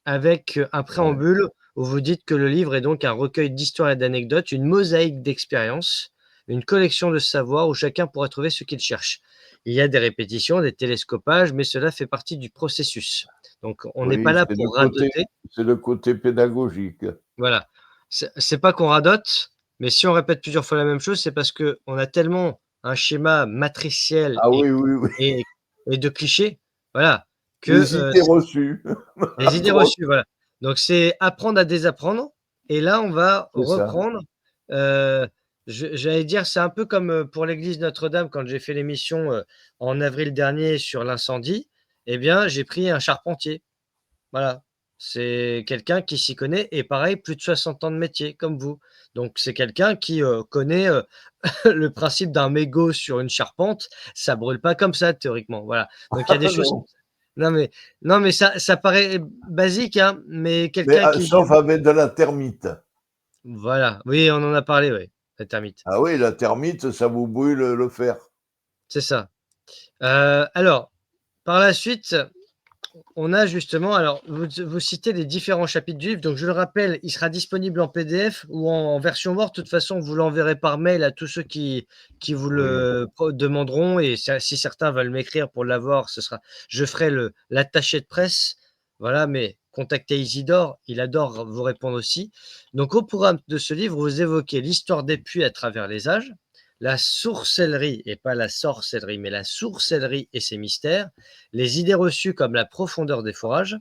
avec un Ouais. préambule où vous dites que le livre est donc un recueil d'histoires et d'anecdotes, une mosaïque d'expériences, une collection de savoirs où chacun pourra trouver ce qu'il cherche. Il y a des répétitions, des télescopages, mais cela fait partie du processus. Donc on n'est pas Oui, là pour radoter. c'est le côté pédagogique. Voilà. C'est pas qu'on radote, mais si on répète plusieurs fois la même chose, c'est parce qu'on a tellement un schéma matriciel Ah oui, oui, oui. et et de clichés, voilà, que, Les idées reçues, les idées entre autres, reçues, voilà. Donc c'est apprendre à désapprendre et là, on va c'est ça. reprendre, j'allais dire, c'est un peu comme, pour l'église Notre-Dame quand j'ai fait l'émission, en avril dernier sur l'incendie, eh bien, j'ai pris un charpentier. Voilà, c'est quelqu'un qui s'y connaît et pareil, plus de 60 ans de métier comme vous. Donc c'est quelqu'un qui, connaît, le principe d'un mégot sur une charpente, ça brûle pas comme ça théoriquement, voilà. Donc il y a des Ah choses non, non mais ça paraît basique, hein, mais mais quelqu'un qui sauf avec de la termite. voilà, oui, on en a parlé, oui, la termite, Ah oui, la termite, ça vous brûle le fer. c'est ça. Alors, par la suite, on a justement, alors vous citez les différents chapitres du livre, donc je le rappelle, il sera disponible en PDF ou en version Word. De toute façon, vous l'enverrez par mail à tous ceux qui vous Oui, le demanderont et si certains veulent m'écrire pour l'avoir, je ferai l'attaché de presse, voilà, mais contactez Isidore, il adore vous répondre aussi. Donc au programme de ce livre, vous évoquez l'histoire des puits à travers les âges, la sourcellerie et pas la sorcellerie, mais la sourcellerie et ses mystères, les idées reçues comme la profondeur des forages,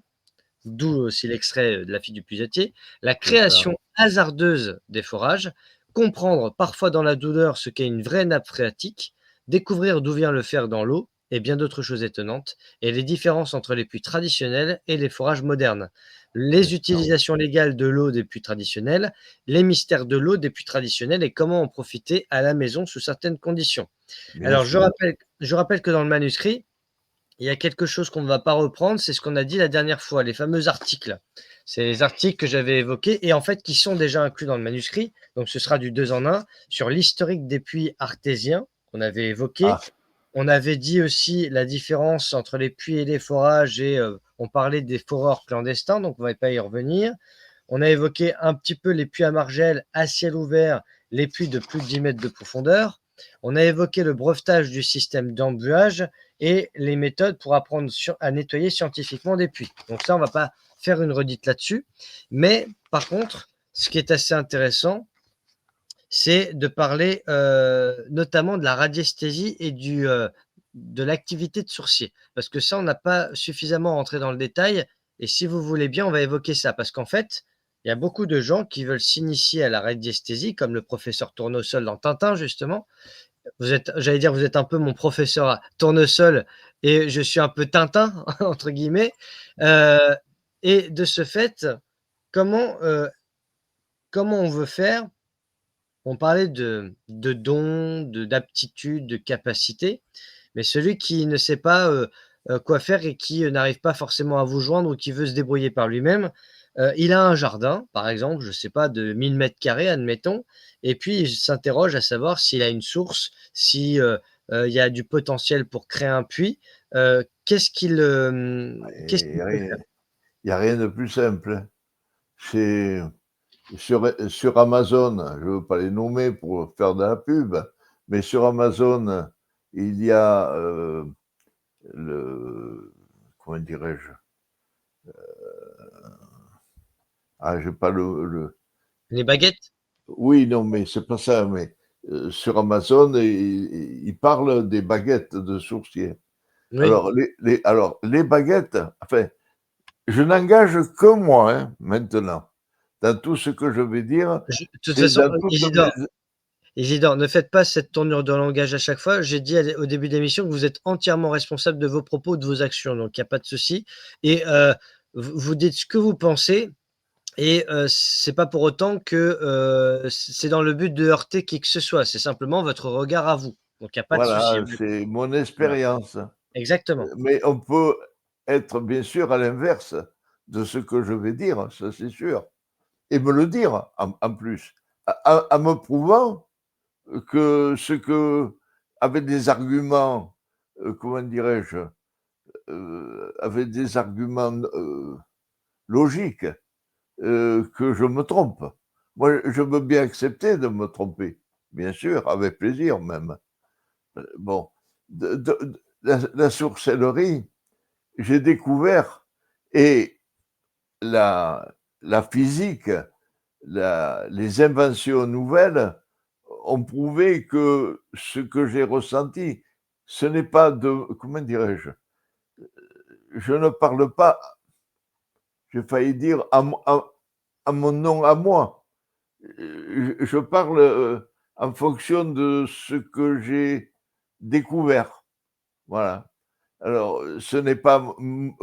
d'où aussi l'extrait de La fille du puisatier, la c'est ça. création hasardeuse des forages, comprendre parfois dans la douleur ce qu'est une vraie nappe phréatique, découvrir d'où vient le fer dans l'eau et bien d'autres choses étonnantes, et les différences entre les puits traditionnels et les forages modernes, C'est les ça, oui. utilisations légales de l'eau des puits traditionnels, les mystères de l'eau des puits traditionnels et comment en profiter à la maison sous certaines conditions. Bien Alors sûr. je rappelle que dans le manuscrit, il y a quelque chose qu'on ne va pas reprendre, c'est ce qu'on a dit la dernière fois, les fameux articles. C'est les articles que j'avais évoqués et en fait qui sont déjà inclus dans le manuscrit. Donc ce sera du 2 en 1 sur l'historique des puits artésiens qu'on avait évoqué. Ah, On avait dit aussi la différence entre les puits et les forages et on parlait des foreurs clandestins, donc on ne va pas y revenir. On a évoqué un petit peu les puits à margelle à ciel ouvert, les puits de plus de 10 mètres de profondeur. On a évoqué le brevetage du système d'embuage et les méthodes pour apprendre à nettoyer scientifiquement des puits. Donc ça, on ne va pas faire une redite là-dessus. Mais par contre, ce qui est assez intéressant, c'est de parler notamment de la radiesthésie et de l'activité de sourcier. Parce que ça, on n'a pas suffisamment rentré dans le détail. Et si vous voulez bien, on va évoquer ça. Parce qu'en fait, il y a beaucoup de gens qui veulent s'initier à la radiesthésie, comme le professeur Tournesol dans Tintin, justement. J'allais dire, vous êtes un peu mon professeur à Tournesol et je suis un peu Tintin, entre guillemets. Euh, Et de ce fait, comment, comment on veut faire? On parlait de dons, d'aptitudes, de capacités, mais celui qui ne sait pas, quoi faire et qui, n'arrive pas forcément à vous joindre ou qui veut se débrouiller par lui-même, il a un jardin, par exemple, je ne sais pas, de 1 000 m², admettons, et puis il s'interroge à savoir s'il a une source, si, il y a du potentiel pour créer un puits, qu'est-ce Il qu'il peut faire? n'y a rien de plus simple, hein. C'est sur Amazon, je ne veux pas les nommer pour faire de la pub, mais sur Amazon, il y a comment dirais-je? Je n'ai pas Les baguettes? Oui, non, mais c'est pas ça, mais sur Amazon, il parle des baguettes de sourcier. Oui. Alors les baguettes, enfin, je n'engage que moi, hein, maintenant, dans tout ce que je vais dire De toute et façon, dans toutes Isidore, mes Isidore, ne faites pas cette tournure de langage à chaque fois. J'ai dit au début de l'émission que vous êtes entièrement responsable de vos propos, de vos actions, donc il y a pas de souci et vous dites ce que vous pensez et c'est pas pour autant que, c'est dans le but de heurter qui que ce soit. C'est simplement votre regard à vous, donc il y a pas de souci. voilà, c'est mon Voilà, expérience. exactement. Mais on peut être bien sûr à l'inverse de ce que je vais dire, ça c'est sûr, et me le dire en plus, en me prouvant que ce que avec des arguments, comment dirais-je? Avec des arguments, logiques, que je me trompe. Moi, je veux bien accepter de me tromper, bien sûr, avec plaisir même. Bon, la sorcellerie, j'ai découvert et la physique, les inventions nouvelles ont prouvé que ce que j'ai ressenti, ce n'est pas comment dirais-je? Je ne parle pas, j'ai failli dire à mon nom à moi. Je parle en fonction de ce que j'ai découvert. Voilà. Alors, ce n'est pas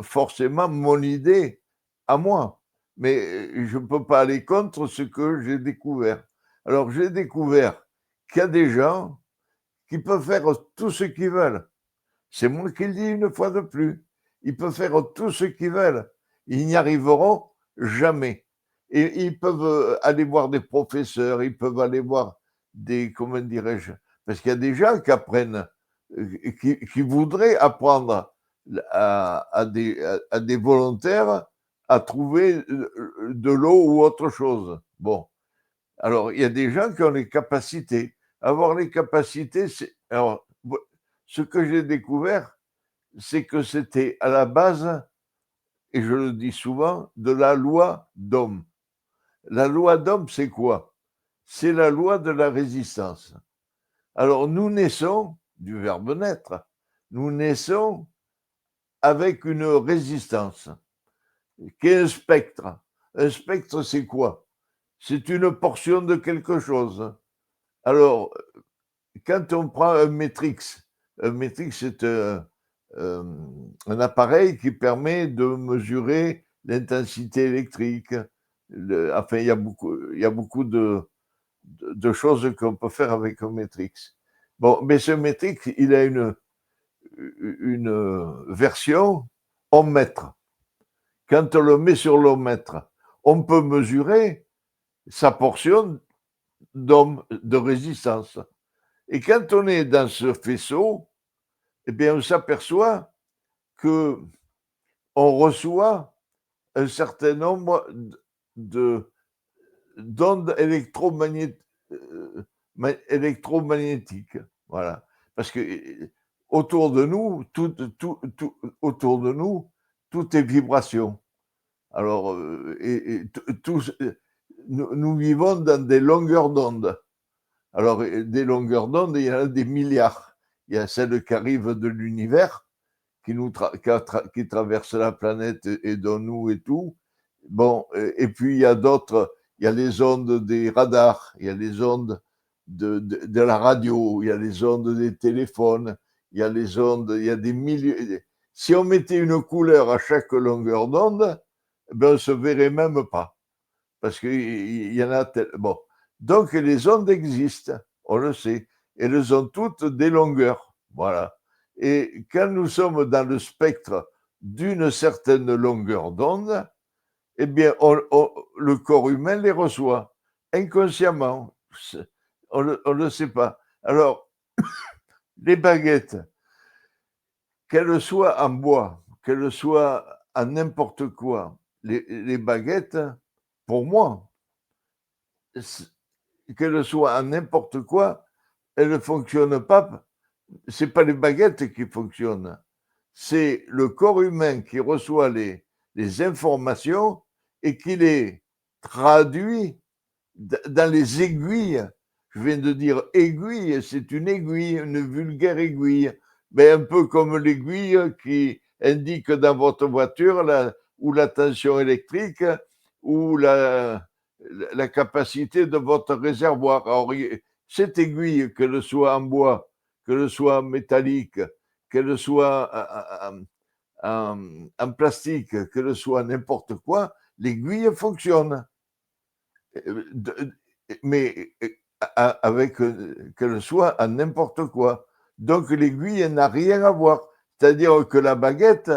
forcément mon idée à moi, mais je ne peux pas aller contre ce que j'ai découvert. Alors, j'ai découvert qu'il y a des gens qui peuvent faire tout ce qu'ils veulent. C'est moi qui le dis une fois de plus. Ils peuvent faire tout ce qu'ils veulent. Ils n'y arriveront jamais. Et ils peuvent aller voir des professeurs, ils peuvent aller voir comment dirais-je, parce qu'il y a des gens qui apprennent, qui voudraient apprendre à des volontaires à trouver de l'eau ou autre chose. Bon, alors il y a des gens qui ont les capacités. Avoir les capacités, alors, ce que j'ai découvert, c'est que c'était à la base, et je le dis souvent, de la loi d'Ohm. La loi d'Ohm, c'est quoi? C'est la loi de la résistance. Alors, nous naissons, du verbe naître, nous naissons avec une résistance, qui est un spectre. Un spectre, c'est quoi? C'est une portion de quelque chose. Alors, quand on prend un matrix, c'est un appareil qui permet de mesurer l'intensité électrique. Enfin, il y a beaucoup de choses qu'on peut faire avec un matrix. Bon, mais ce matrix, il a une version ohm mètre. Quand on le met sur l'ohm mètre, on peut mesurer sa portion d'ohm, de résistance. Et quand on est dans ce faisceau, eh bien, on s'aperçoit que on reçoit un certain nombre d'ondes électromagnétiques. Voilà. Parce que autour de nous, autour de nous, tout est vibration. Alors, nous vivons dans des longueurs d'onde. Alors, des longueurs d'onde, il y en a des milliards. Il y a celles qui arrivent de l'univers, qui traverse la planète et dont nous et tout. Bon, et puis il y a d'autres, il y a les ondes des radars, il y a les ondes de la radio, il y a les ondes des téléphones, il y a les ondes, il y a des milliers. Si on mettait une couleur à chaque longueur d'onde, ben, on ne se verrait même pas. Parce qu'il y en a bon. Donc, les ondes existent, on le sait. Elles ont toutes des longueurs. Voilà. Et quand nous sommes dans le spectre d'une certaine longueur d'onde, eh bien, le corps humain les reçoit inconsciemment. On ne le sait pas. Alors, les baguettes, qu'elles soient en bois, qu'elles soient en n'importe quoi, les baguettes, pour moi, qu'elles soient en n'importe quoi, elles ne fonctionnent pas. Ce n'est pas les baguettes qui fonctionnent. C'est le corps humain qui reçoit les informations et qui les traduit dans les aiguilles. Je viens de dire aiguille, c'est une aiguille, une vulgaire aiguille. Mais un peu comme l'aiguille qui indique dans votre voiture ou la tension électrique ou la capacité de votre réservoir. Alors, cette aiguille, qu'elle soit en bois, qu'elle soit métallique, qu'elle soit en plastique, qu'elle soit n'importe quoi, l'aiguille fonctionne. Mais avec qu'elle soit en n'importe quoi. Donc l'aiguille n'a rien à voir. C'est-à-dire que la baguette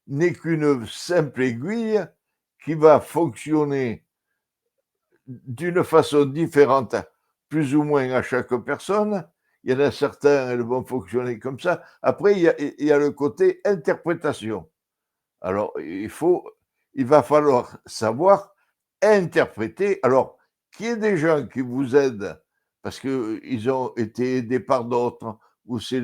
n'est qu'une simple aiguille qui va fonctionner d'une façon différente, plus ou moins à chaque personne. Il y en a certains, elles vont fonctionner comme ça. Après, il y a le côté interprétation. Alors, il va falloir savoir interpréter. Alors, qu'il y ait des gens qui vous aident parce qu'ils ont été aidés par d'autres, ou c'est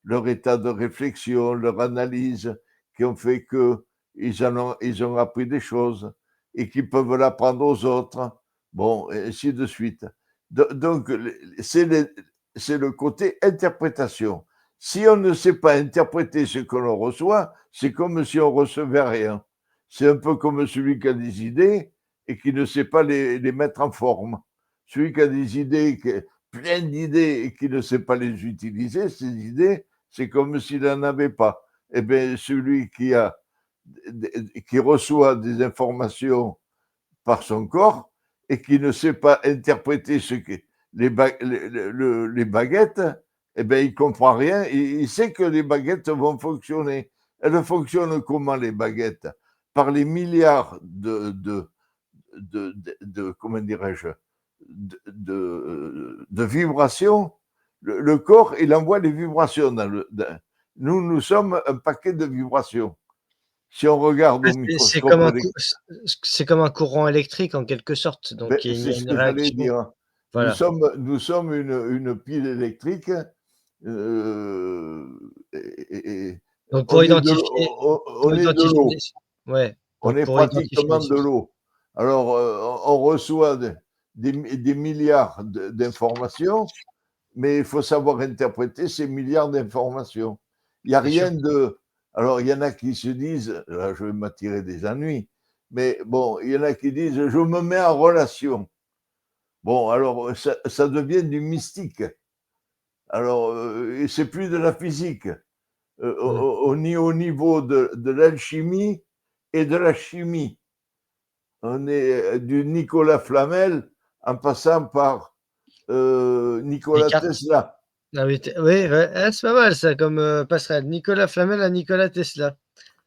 leur état de réflexion, leur analyse, qui ont fait qu'ils ont appris des choses et qu'ils peuvent l'apprendre aux autres. Bon, et ainsi de suite. Donc, c'est le côté interprétation. Si on ne sait pas interpréter ce que l'on reçoit, c'est comme si on recevait rien. C'est un peu comme celui qui a des idées et qui ne sait pas les mettre en forme. Celui qui a des idées, plein d'idées et qui ne sait pas les utiliser, ces idées, c'est comme s'il n'en avait pas. Eh bien, celui qui reçoit des informations par son corps et qui ne sait pas interpréter les baguettes, eh bien, il ne comprend rien. Il sait que les baguettes vont fonctionner. Elles fonctionnent comment, les baguettes? Par les milliards comment dirais-je, de vibrations. Le corps, il envoie des vibrations. Nous sommes un paquet de vibrations. Si on regarde au microscope, c'est comme un courant électrique en quelque sorte. Donc ben, il y c'est a ce une que j'allais réaction. dire. Voilà. Nous sommes une pile électrique. Donc pour On est de l'eau. ouais. On Donc est pour identifier pratiquement de l'eau. Alors, on reçoit des milliards d'informations, mais il faut savoir interpréter ces milliards d'informations. Il n'y a rien de... Alors, il y en a qui se disent, là, je vais m'attirer des ennuis, mais bon, il y en a qui disent, je me mets en relation. Bon, alors, ça devient du mystique. Alors, c'est plus de la physique. Au niveau de l'alchimie et de la chimie. On est du Nicolas Flamel en passant par Nikola Tesla. Ah oui, c'est pas mal ça comme passerelle. Nicolas Flamel à Nikola Tesla.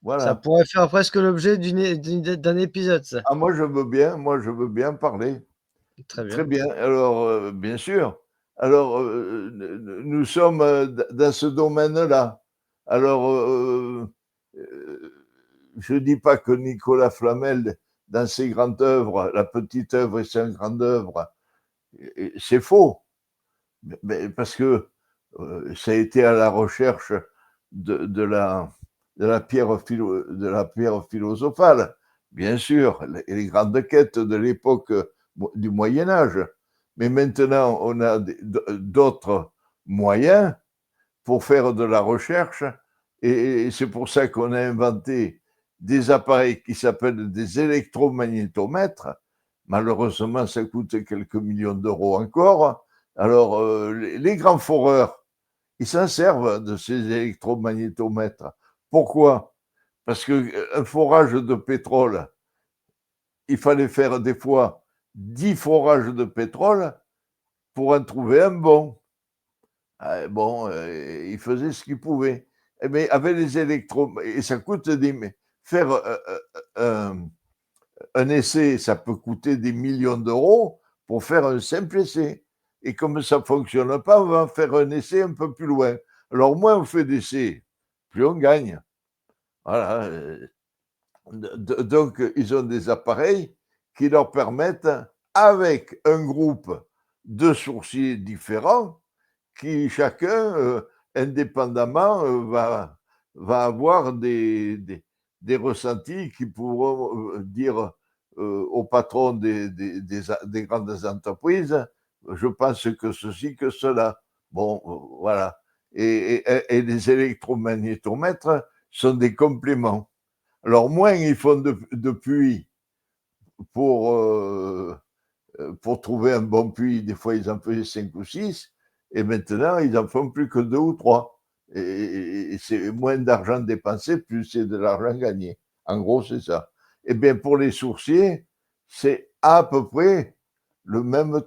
Voilà. Ça pourrait faire presque l'objet d'un épisode, ça. Ah, moi je veux bien parler. Très bien. Très bien. Alors, bien sûr. Alors, nous sommes dans ce domaine-là. Alors, je ne dis pas que Nicolas Flamel, dans ses grandes œuvres, la petite œuvre et sa grande œuvre, c'est faux. Mais parce que ça a été à la recherche de la pierre philosophale, bien sûr, les grandes quêtes de l'époque du Moyen-Âge. Mais maintenant, on a d'autres moyens pour faire de la recherche, et c'est pour ça qu'on a inventé des appareils qui s'appellent des électromagnétomètres. Malheureusement, ça coûte quelques millions d'euros encore. Alors, les grands foreurs, ils s'en servent de ces électromagnétomètres. Pourquoi? Parce qu'un forage de pétrole, il fallait faire des fois 10 forages de pétrole pour en trouver un bon. Il faisait ce qu'il pouvait. Mais avec les électros, et ça coûte faire un essai, ça peut coûter des millions d'euros pour faire un simple essai. Et comme ça ne fonctionne pas, on va faire un essai un peu plus loin. Alors, moins on fait d'essais, plus on gagne. Voilà. Donc, ils ont des appareils qui leur permettent, avec un groupe de sourciers différents, qui chacun, indépendamment, va avoir des ressentis qui pourront dire au patron des grandes entreprises, je pense que ceci, que cela. Bon, voilà. Et les électromagnétomètres sont des compléments. Alors, moins ils font de puits pour trouver un bon puits, des fois ils en faisaient 5 ou 6, et maintenant ils en font plus que 2 ou 3. Et c'est moins d'argent dépensé, plus c'est de l'argent gagné. En gros, c'est ça. Et bien, pour les sourciers, c'est à peu près le même,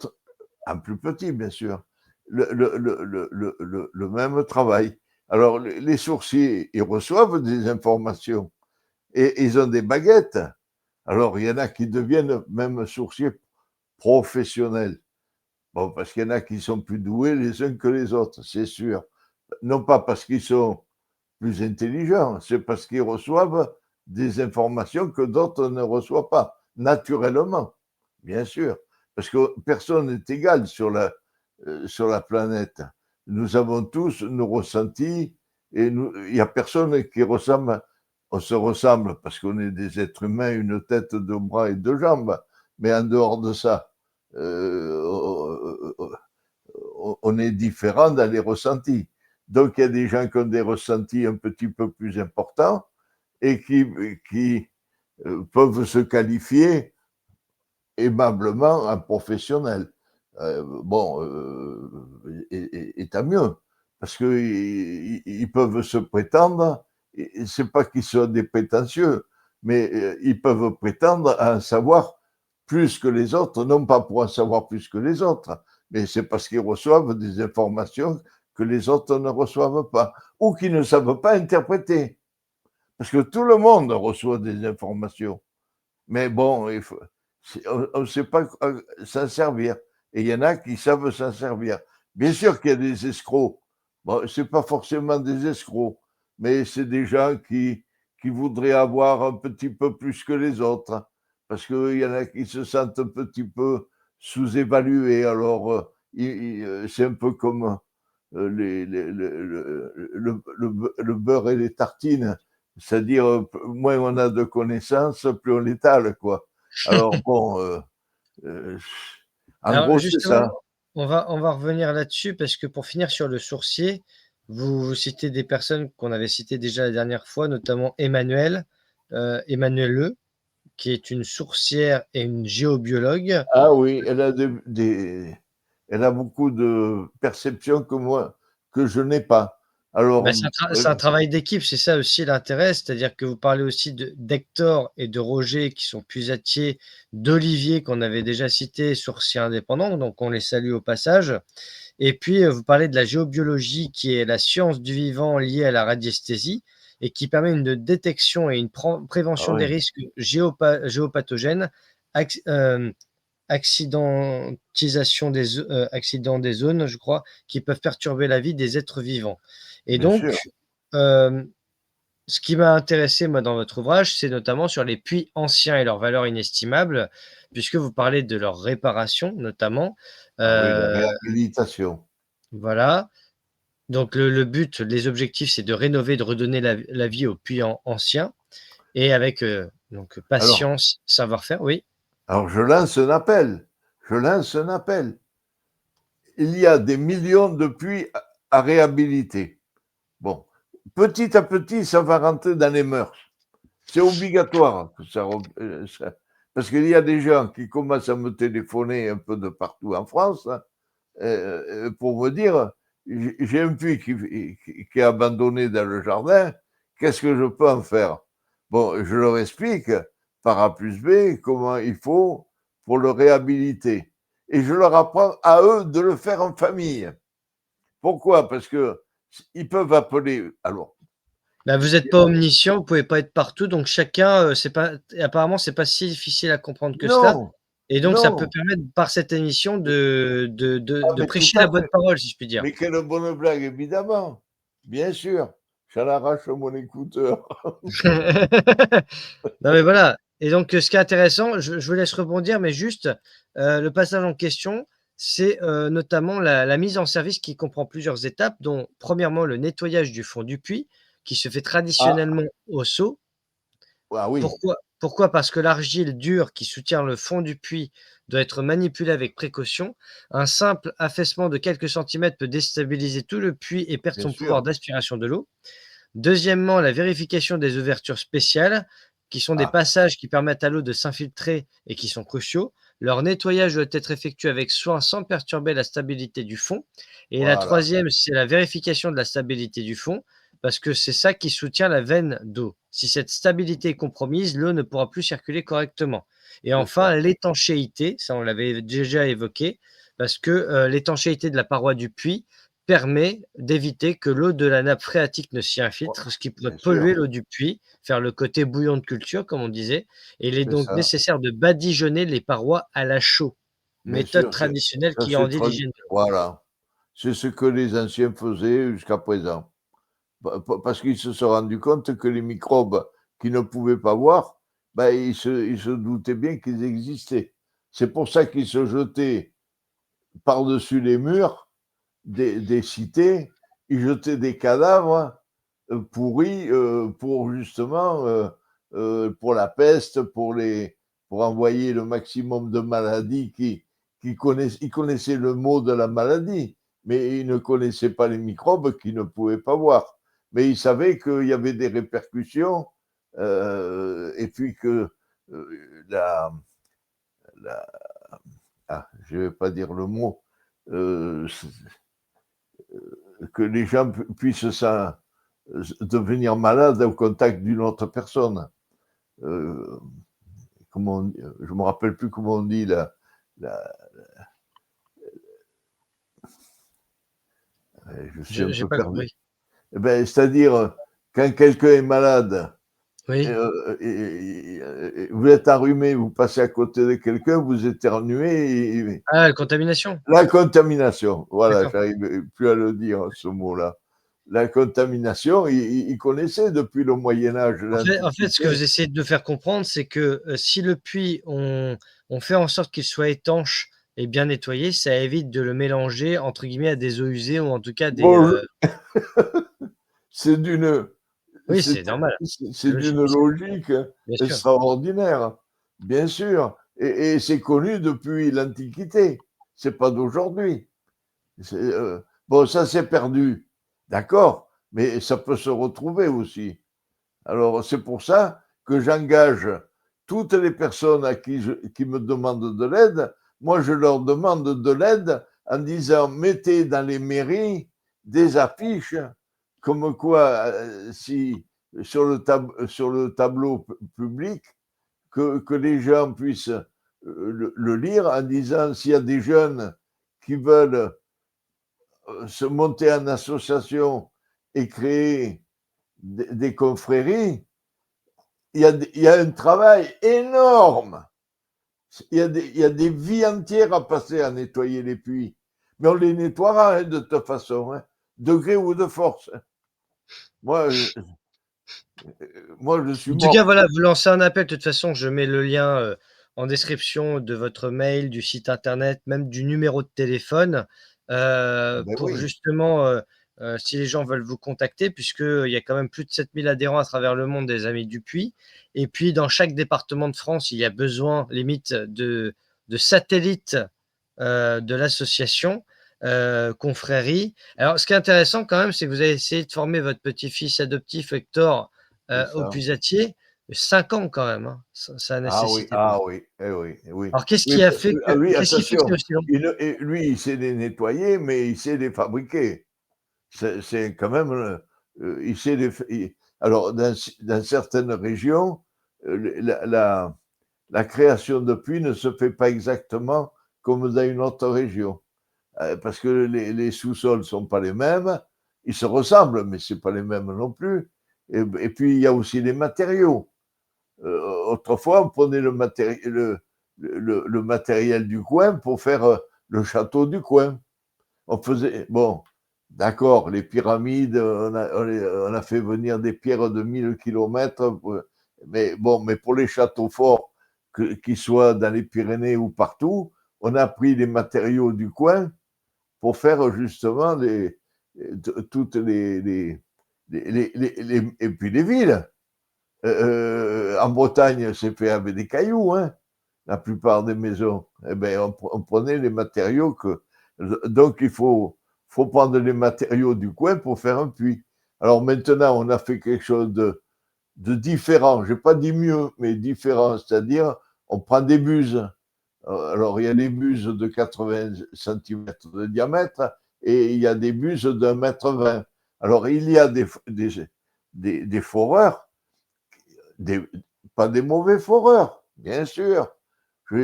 en plus petit, bien sûr, le même travail. Alors, les sourciers, ils reçoivent des informations et ils ont des baguettes. Alors, il y en a qui deviennent même sourciers professionnels. Bon, parce qu'il y en a qui sont plus doués les uns que les autres, c'est sûr. Non pas parce qu'ils sont plus intelligents, c'est parce qu'ils reçoivent des informations que d'autres ne reçoivent pas, naturellement, bien sûr. Parce que personne n'est égal sur la planète. Nous avons tous nos ressentis et il n'y a personne qui ressemble. On se ressemble parce qu'on est des êtres humains, une tête, deux bras et deux jambes. Mais en dehors de ça, on est différent dans les ressentis. Donc, il y a des gens qui ont des ressentis un petit peu plus importants et qui peuvent se qualifier aimablement en professionnel. Et tant mieux, parce qu'ils peuvent se prétendre, c'est pas qu'ils soient des prétentieux, mais ils peuvent prétendre à en savoir plus que les autres, non pas pour en savoir plus que les autres, mais c'est parce qu'ils reçoivent des informations que les autres ne reçoivent pas, ou qu'ils ne savent pas interpréter. Parce que tout le monde reçoit des informations. Mais bon, on ne sait pas s'en servir. Et il y en a qui savent s'en servir. Bien sûr qu'il y a des escrocs. Bon, ce n'est pas forcément des escrocs, mais c'est des gens qui voudraient avoir un petit peu plus que les autres. Parce qu'il y en a qui se sentent un petit peu sous-évalués. Alors, c'est un peu comme le beurre et les tartines. C'est-à-dire, moins on a de connaissances, plus on l'étale, quoi. Alors, bon, en Alors, gros, c'est ça. justement, on va revenir là-dessus parce que pour finir sur le sourcier, vous citez des personnes qu'on avait citées déjà la dernière fois, notamment Emmanuelle Le, qui est une sourcière et une géobiologue. Ah oui, elle a beaucoup de perceptions que je n'ai pas. Alors, Bah, c'est un travail d'équipe, c'est ça aussi l'intérêt, c'est-à-dire que vous parlez aussi d'Hector et de Roger qui sont puisatiers, d'Olivier qu'on avait déjà cité, sourcier indépendant, donc on les salue au passage. Et puis, vous parlez de la géobiologie qui est la science du vivant liée à la radiesthésie et qui permet une détection et une ah prévention des oui, risques géopathogènes, accidentisation accident des zones, je crois, qui peuvent perturber la vie des êtres vivants. Et bien sûr. donc, ce qui m'a intéressé, moi, dans votre ouvrage, c'est notamment sur les puits anciens et leur valeur inestimable, puisque vous parlez de leur réparation, notamment. Ah oui, la Euh, réhabilitation. voilà. Donc, le but, les objectifs, c'est de rénover, de redonner la vie aux puits anciens, et avec donc Alors, patience, savoir-faire, oui. alors, je lance un appel. Je lance un appel. Il y a des millions de puits à réhabiliter. Bon, petit à petit, ça va rentrer dans les mœurs. C'est obligatoire que parce qu'il y a des gens qui commencent à me téléphoner un peu de partout en France, hein, pour me dire, j'ai un puits qui est abandonné dans le jardin, qu'est-ce que je peux en faire? Bon, je leur explique par A plus B comment il faut pour le réhabiliter. Et je leur apprends à eux de le faire en famille. Pourquoi? Parce que ils peuvent appeler. Alors, Bah, vous n'êtes pas omniscient, vous pouvez pas être partout, donc chacun, c'est pas apparemment, c'est pas si difficile à comprendre que cela non, et donc ça peut non. permettre par cette émission Ah, de mais tout prêcher la à bonne fait. parole, si je puis dire. Mais quelle bonne blague, évidemment. Bien sûr. J'en arrache mon écouteur. Non, mais voilà et donc ce qui est intéressant, je vous laisse rebondir, mais juste, le passage en question, c'est, notamment la mise en service qui comprend plusieurs étapes, dont premièrement le nettoyage du fond du puits, qui se fait Ah, traditionnellement au seau. ah oui, Pourquoi? Parce que l'argile dure qui soutient le fond du puits doit être manipulée avec précaution. Un simple affaissement de quelques centimètres peut déstabiliser tout le puits et perdre bien son pouvoir sûr. d'aspiration de l'eau. Deuxièmement, la vérification des ouvertures spéciales, qui sont des Ah, passages qui permettent à l'eau de s'infiltrer et qui sont cruciaux. Leur nettoyage doit être effectué avec soin sans perturber la stabilité du fond. Et la voilà. troisième, c'est la vérification de la stabilité du fond, parce que c'est ça qui soutient la veine d'eau. Si cette stabilité est compromise, l'eau ne pourra plus circuler correctement. Et C'est ça. enfin, l'étanchéité, ça on l'avait déjà évoqué, parce que l'étanchéité de la paroi du puits permet d'éviter que l'eau de la nappe phréatique ne s'y Ouais, infiltre, ce qui pourrait bien sûr. polluer l'eau du puits, faire le côté bouillon de culture, comme on disait. Et il est C'est donc ça. nécessaire de badigeonner les parois à la chaux, Bien méthode sûr. traditionnelle Ça, qui c'est rendit l'hygiène de l'eau. voilà. C'est ce que les anciens faisaient jusqu'à présent. Parce qu'ils se sont rendus compte que les microbes qu'ils ne pouvaient pas voir, ben, ils se doutaient bien qu'ils existaient. C'est pour ça qu'ils se jetaient par-dessus les murs des cités, ils jetaient des cadavres pourris pour justement pour la peste, pour envoyer le maximum de maladies ils connaissaient le mot de la maladie, mais ils ne connaissaient pas les microbes qu'ils ne pouvaient pas voir. Mais ils savaient qu'il y avait des répercussions et puis que la, la, je ne vais pas dire le mot, euh, que les gens puissent devenir malades au contact d'une autre personne. Euh, je ne me rappelle plus comment on dit la je suis un Je n'ai peu pas perdu. compris. Eh ben, c'est-à-dire, quand quelqu'un est malade, Oui. vous êtes enrhumé, vous passez à côté de quelqu'un, vous éternuez, Ah, la contamination? la contamination, voilà, D'accord. j'arrive plus à le dire, ce mot-là. La contamination, ils connaissaient depuis le Moyen-Âge, En fait, ce que vous l'Antiquité. essayez de faire comprendre, c'est que, si le puits, on fait en sorte qu'il soit étanche et bien nettoyé, ça évite de le mélanger, entre guillemets, à des eaux usées ou en tout cas des, Bon, c'est d'une oui, c'est normal, c'est c'est logique, d'une c'est logique bien sûr. extraordinaire, bien sûr, et c'est connu depuis l'Antiquité. C'est pas d'aujourd'hui. Bon, ça s'est perdu, d'accord, mais ça peut se retrouver aussi. Alors, c'est pour ça que j'engage toutes les personnes qui me demandent de l'aide. Moi, je leur demande de l'aide en disant mettez dans les mairies des affiches comme quoi, si sur sur le tableau public, que les gens puissent le lire en disant s'il y a des jeunes qui veulent se monter en association et créer des confréries, il y a un travail énorme. Il y a des vies entières à passer à nettoyer les puits. Mais on les nettoiera de toute façon, hein, de gré ou de force. Moi, moi, je suis En tout cas, mort. voilà, vous lancez un appel, de toute façon, je mets le lien, en description de votre mail, du site internet, même du numéro de téléphone, Ah ben pour oui, justement, si les gens veulent vous contacter puisqu'il y a quand même plus de 7 000 adhérents à travers le monde des Amis du Puy et puis dans chaque département de France, il y a besoin limite de satellites, de l'association, confrérie. Alors ce qui est intéressant quand même, c'est que vous avez essayé de former votre petit-fils adoptif Hector, c'est au ça. puisatier, 5 ans quand même, hein, ça a nécessité. Ah oui, eh oui, eh oui. Alors qu'est-ce Oui, qui a fait que lui, qu'est-ce qui fait que c'est attention, aussi long? lui, il sait les nettoyer, mais il sait les fabriquer. C'est quand même, il sait les. Alors, dans certaines régions, la création de puits ne se fait pas exactement comme dans une autre région. Parce que les sous-sols ne sont pas les mêmes, ils se ressemblent, mais ce n'est pas les mêmes non plus. Et puis, il y a aussi les matériaux. Autrefois, on prenait le matériel du coin pour faire le château du coin. On faisait, bon, d'accord, les pyramides, on a fait venir des pierres de 1000 kilomètres, mais pour les châteaux forts, qu'ils soient dans les Pyrénées ou partout, on a pris les matériaux du coin pour faire justement toutes et puis les villes. En Bretagne, c'est fait avec des cailloux, hein, la plupart des maisons. Eh ben, on prenait les matériaux donc il faut prendre les matériaux du coin pour faire un puits. Alors maintenant, on a fait quelque chose de différent. Je n'ai pas dit mieux, mais différent. C'est-à-dire, on prend des buses. Alors, il y a des buses de 80 cm de diamètre et il y a des buses d'1,20 m. Alors, il y a des foreurs, pas des mauvais foreurs, bien sûr. Je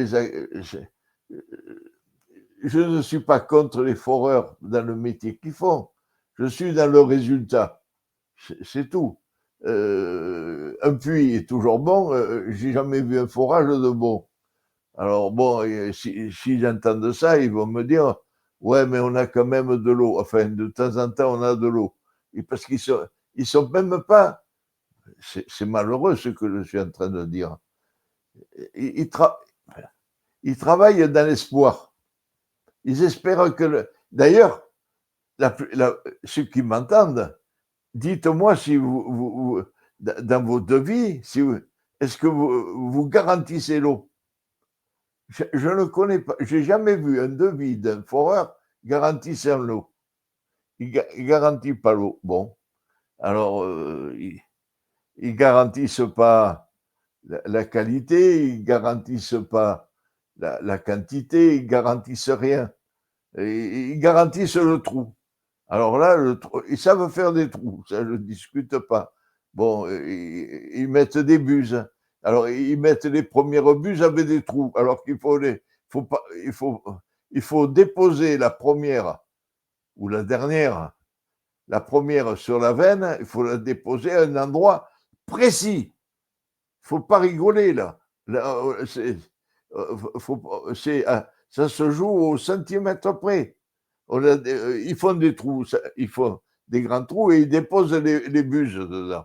ne suis pas contre les foreurs dans le métier qu'ils font. Je suis dans le résultat. C'est tout. Un puits est toujours bon. J'ai jamais vu un forage de bon. Alors bon, si j'entends ça, ils vont me dire, ouais, mais on a quand même de l'eau. Enfin, de temps en temps, on a de l'eau. Et parce qu'ils sont même pas. C'est malheureux ce que je suis en train de dire. Ils travaillent dans l'espoir. Ils espèrent que. D'ailleurs, ceux qui m'entendent, dites-moi si dans vos devis, est-ce que vous garantissez l'eau? Je ne connais pas, j'ai jamais vu un devis d'un foreur garantissant l'eau. Il garantit pas l'eau. Bon, alors ils garantissent pas la qualité, ils garantissent pas la quantité, ils garantissent rien. Ils garantissent le trou. Alors là, ils savent faire des trous, ça je ne discute pas. Bon, ils mettent des buses. Alors, ils mettent les premières buses avec des trous, alors qu'il faut déposer la première ou la dernière, la première sur la veine, il faut la déposer à un endroit précis. Il ne faut pas rigoler là. Ça se joue au centimètre près. Ils font des trous, ils font des grands trous et ils déposent les buses dedans,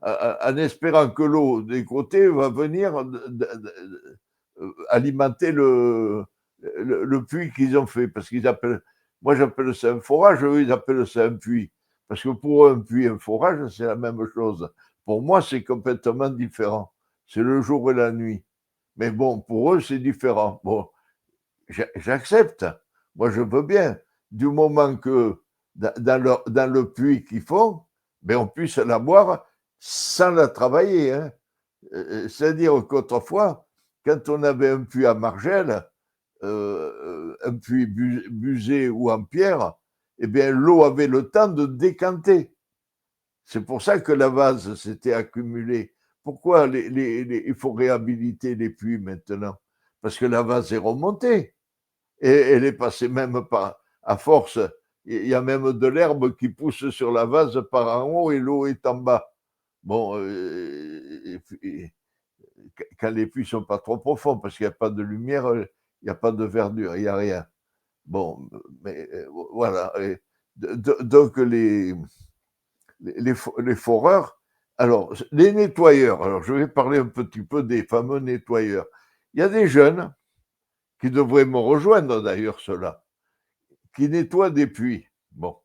en espérant que l'eau des côtés va venir alimenter le puits qu'ils ont fait. Parce qu'ils appellent, moi j'appelle ça un forage, eux ils appellent ça un puits. Parce que pour eux, un puits et un forage, c'est la même chose. Pour moi, c'est complètement différent. C'est le jour et la nuit. Mais bon, pour eux, c'est différent. Bon, j'accepte. Moi, je veux bien. Du moment que dans le puits qu'ils font, ben, on puisse la boire sans la travailler. Hein. C'est-à-dire qu'autrefois, quand on avait un puits à margelle, un puits busé ou en pierre, eh bien, l'eau avait le temps de décanter. C'est pour ça que la vase s'était accumulée. Pourquoi il faut réhabiliter les puits maintenant? Parce que la vase est remontée. Et elle est passée même par, à force, il y a même de l'herbe qui pousse sur la vase par en haut et l'eau est en bas. Bon, quand les puits ne sont pas trop profonds, parce qu'il n'y a pas de lumière, il n'y a pas de verdure, il n'y a rien. Bon, mais voilà. Donc les foreurs, alors les nettoyeurs, alors je vais parler un petit peu des fameux nettoyeurs. Il y a des jeunes qui devraient me rejoindre d'ailleurs, ceux-là, qui nettoient des puits. Bon,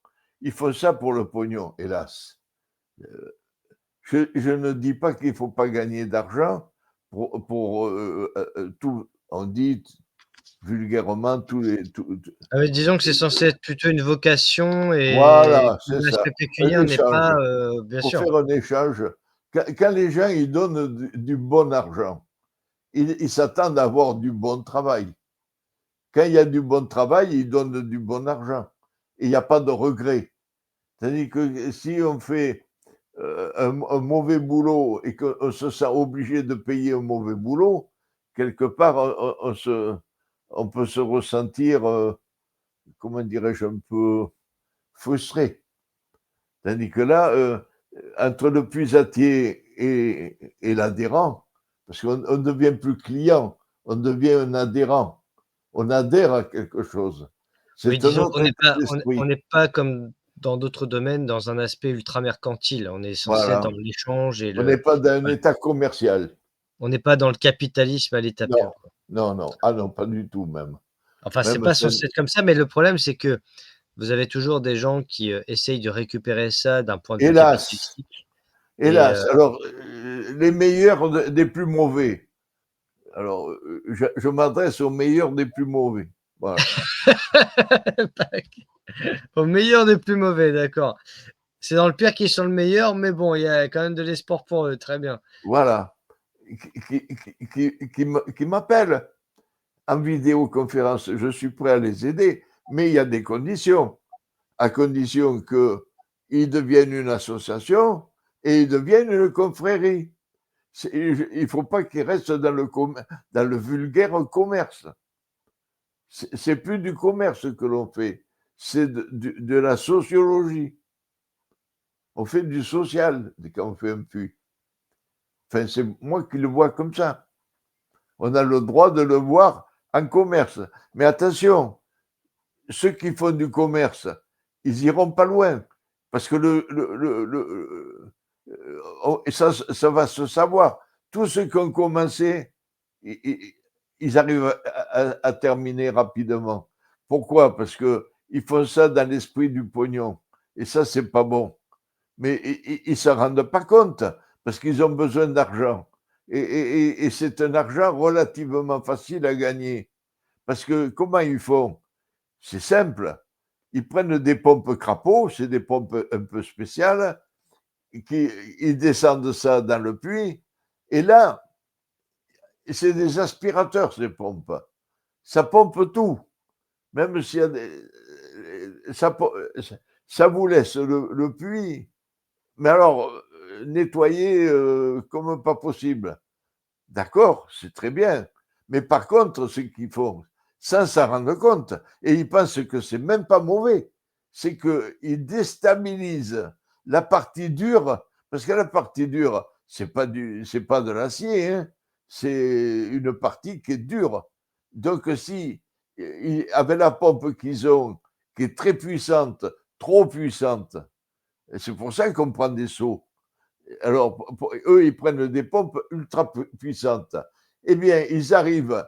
ils font ça pour le pognon, hélas. Je ne dis pas qu'il ne faut pas gagner d'argent pour tout. On dit vulgairement Disons que c'est censé être plutôt une vocation et voilà, c'est ça. l'aspect Un pécuniaire n'est échange. pas, bien Pour sûr. faire un échange. Quand les gens ils donnent du bon argent, ils s'attendent à avoir du bon travail. Quand il y a du bon travail, ils donnent du bon argent. Et il n'y a pas de regret. C'est-à-dire que si on fait un mauvais boulot et qu'on se sent obligé de payer un mauvais boulot, quelque part, on peut se ressentir, comment dirais-je, un peu frustré. Tandis que là, entre le puisatier et l'adhérent, parce qu'on ne devient plus client, on devient un adhérent. On adhère à quelque chose. Oui, C'est un disons autre qu'on n'est état pas, on d'esprit. n'est pas comme dans d'autres domaines, dans un aspect ultra mercantile. On est censé être Voilà. dans l'échange et On n'est pas dans un ouais, état commercial. on n'est pas dans le capitalisme à l'état Non, pur, quoi. non, non. Ah non, pas du tout même. Enfin, c'est Même pas c'est censé être comme ça, mais le problème, c'est que vous avez toujours des gens qui, essayent de récupérer ça d'un point de vue hélas, capitalistique et hélas. Alors, les meilleurs des plus mauvais. Alors, je m'adresse aux meilleurs des plus mauvais. Voilà. au meilleur des plus mauvais, d'accord. C'est dans le pire qu'ils sont le meilleur, mais bon, il y a quand même de l'espoir pour eux, très bien. Voilà. Qui m'appellent en vidéoconférence. Je suis prêt à les aider, mais il y a des conditions. À condition qu'ils deviennent une association et ils deviennent une confrérie. Il ne faut pas qu'ils restent dans le vulgaire commerce. C'est plus du commerce que l'on fait, c'est de la sociologie. On fait du social quand on fait un puits. Enfin, c'est moi qui le vois comme ça. On a le droit de le voir en commerce. Mais attention, ceux qui font du commerce, ils iront pas loin. Parce que ça va se savoir. Tous ceux qui ont commencé, ils arrivent à terminer rapidement. Pourquoi? Parce qu'ils font ça dans l'esprit du pognon. Et ça, c'est pas bon. Mais ils ne s'en rendent pas compte parce qu'ils ont besoin d'argent. Et c'est un argent relativement facile à gagner. Parce que comment ils font? C'est simple. Ils prennent des pompes crapauds, c'est des pompes un peu spéciales, ils descendent ça dans le puits, et là, c'est des aspirateurs, ces pompes. Ça pompe tout. Même s'il y a ça vous laisse le puits, mais alors, nettoyer comme pas possible. D'accord, c'est très bien. Mais par contre, ce qu'ils font, sans s'en rendre compte, et ils pensent que c'est même pas mauvais, c'est qu'ils déstabilisent la partie dure, parce que la partie dure, c'est pas de l'acier, hein, c'est une partie qui est dure. Donc, si, avec la pompe qu'ils ont, qui est très puissante, trop puissante, et c'est pour ça qu'on prend des seaux. Alors, eux, ils prennent des pompes ultra puissantes. Eh bien, ils arrivent.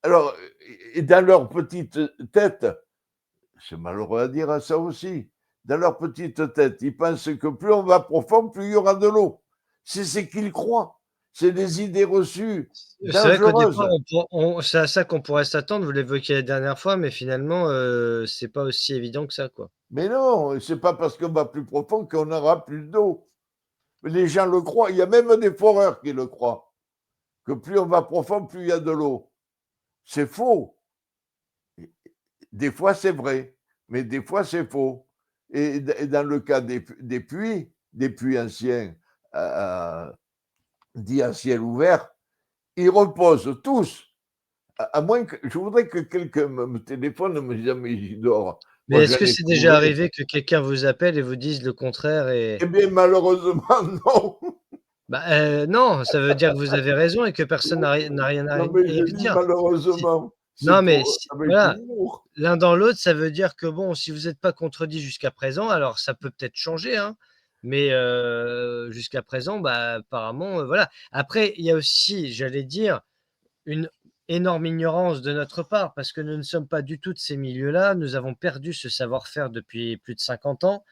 Alors, dans leur petite tête, c'est malheureux à dire ça aussi, dans leur petite tête, ils pensent que plus on va profond, plus il y aura de l'eau. C'est ce qu'ils croient. C'est des idées reçues C'est vrai qu'au départ, dangereuses. c'est à ça qu'on pourrait s'attendre, vous l'évoquiez la dernière fois, mais finalement, c'est pas aussi évident que ça, quoi. Mais non, c'est pas parce qu'on va plus profond qu'on aura plus d'eau. Les gens le croient. Il y a même des foreurs qui le croient. Que plus on va profond, plus il y a de l'eau. C'est faux. Des fois, c'est vrai, mais des fois, c'est faux. Et dans le cas des puits anciens, dits à ciel ouvert, ils reposent tous. À moins que je voudrais que quelqu'un me téléphone et me dise: mais Isidore, Mais moi est-ce j'en que ai c'est déjà trouvé. arrivé que quelqu'un vous appelle et vous dise le contraire Eh et bien, malheureusement, non. bah, non, ça veut dire que vous avez raison et que personne n'a rien à Non, mais y je dis redire. Si malheureusement. non, C'est mais pour si avec voilà, humour. l'un dans l'autre, ça veut dire que bon, si vous êtes pas contredit jusqu'à présent, alors ça peut peut-être changer, hein, mais jusqu'à présent, bah, apparemment, voilà. Après, il y a aussi, j'allais dire, une énorme ignorance de notre part parce que nous ne sommes pas du tout de ces milieux-là. Nous avons perdu ce savoir-faire depuis plus de 50 ans,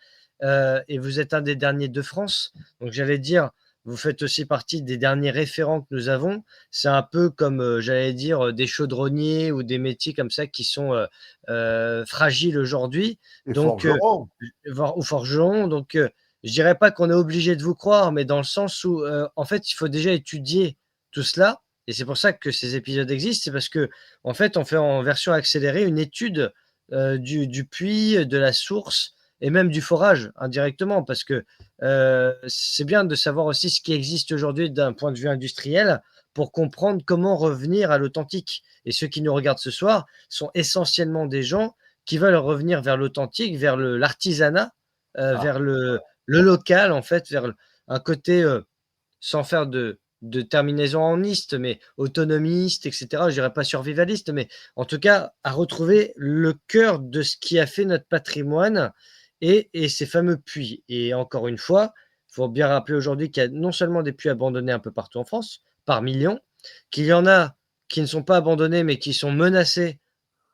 et vous êtes un des derniers de France. Donc j'allais dire, vous faites aussi partie des derniers référents que nous avons. C'est un peu comme, j'allais dire, des chaudronniers ou des métiers comme ça qui sont, fragiles aujourd'hui. Et Donc forgerons. voire ou forgerons. Donc je dirais pas qu'on est obligé de vous croire, mais dans le sens où, en fait, il faut déjà étudier tout cela et c'est pour ça que ces épisodes existent. C'est parce que en fait, on fait en version accélérée une étude, du puits, de la source et même du forage indirectement, parce que c'est bien de savoir aussi ce qui existe aujourd'hui d'un point de vue industriel pour comprendre comment revenir à l'authentique. Et ceux qui nous regardent ce soir sont essentiellement des gens qui veulent revenir vers l'authentique, vers l'artisanat, vers le local, en fait, vers un côté, sans faire de terminaison en iste, mais autonomiste, etc. Je dirais pas survivaliste, mais en tout cas, à retrouver le cœur de ce qui a fait notre patrimoine et ces fameux puits. Et encore une fois, il faut bien rappeler aujourd'hui qu'il y a non seulement des puits abandonnés un peu partout en France, par millions, qu'il y en a qui ne sont pas abandonnés, mais qui sont menacés.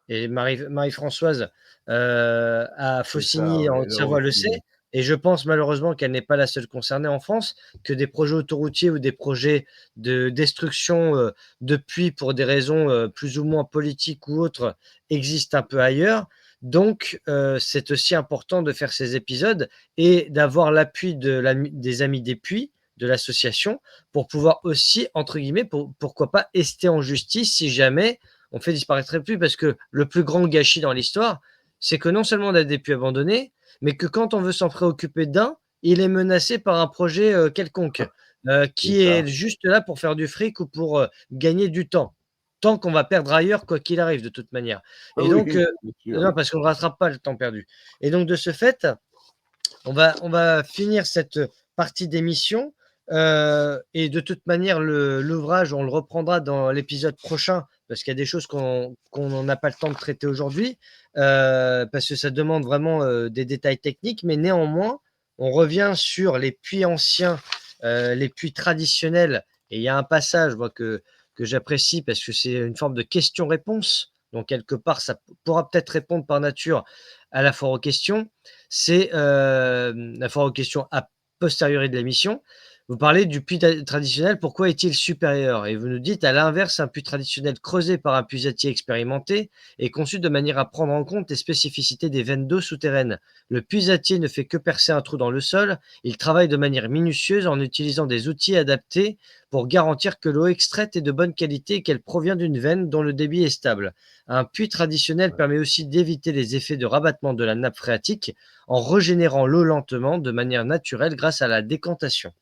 Et Marie-Françoise à C'est ça, Faucigny, en ouais, là Haute-Savoie, le sait. aussi. Et je pense malheureusement qu'elle n'est pas la seule concernée en France, que des projets autoroutiers ou des projets de destruction de puits pour des raisons plus ou moins politiques ou autres existent un peu ailleurs. Donc, c'est aussi important de faire ces épisodes et d'avoir l'appui des Amis des Puits, de l'association, pour pouvoir aussi, entre guillemets, pourquoi pas, ester en justice si jamais on fait disparaître les puits. Parce que le plus grand gâchis dans l'histoire, c'est que non seulement on a des puits abandonnés, mais que quand on veut s'en préoccuper d'un, il est menacé par un projet quelconque, C'est qui est ça. juste là pour faire du fric ou pour gagner du temps. Temps qu'on va perdre ailleurs, quoi qu'il arrive, de toute manière. Ah Et oui, donc, c'est sûr. non, parce qu'on ne rattrape pas le temps perdu. Et donc, de ce fait, on va finir cette partie d'émission. Et de toute manière, l'ouvrage, on le reprendra dans l'épisode prochain, parce qu'il y a des choses qu'on n'a pas le temps de traiter aujourd'hui, parce que ça demande vraiment des détails techniques. Mais néanmoins, on revient sur les puits anciens, les puits traditionnels. Et il y a un passage, moi, que j'apprécie, parce que c'est une forme de question-réponse. Donc, quelque part, ça pourra peut-être répondre par nature à la foire aux questions. C'est la foire aux questions a posteriori de l'émission. Vous parlez du puits traditionnel, pourquoi est-il supérieur? Et vous nous dites, à l'inverse, un puits traditionnel creusé par un puisatier expérimenté est conçu de manière à prendre en compte les spécificités des veines d'eau souterraines. Le puisatier ne fait que percer un trou dans le sol, il travaille de manière minutieuse en utilisant des outils adaptés pour garantir que l'eau extraite est de bonne qualité et qu'elle provient d'une veine dont le débit est stable. Un puits traditionnel permet aussi d'éviter les effets de rabattement de la nappe phréatique en régénérant l'eau lentement de manière naturelle grâce à la décantation.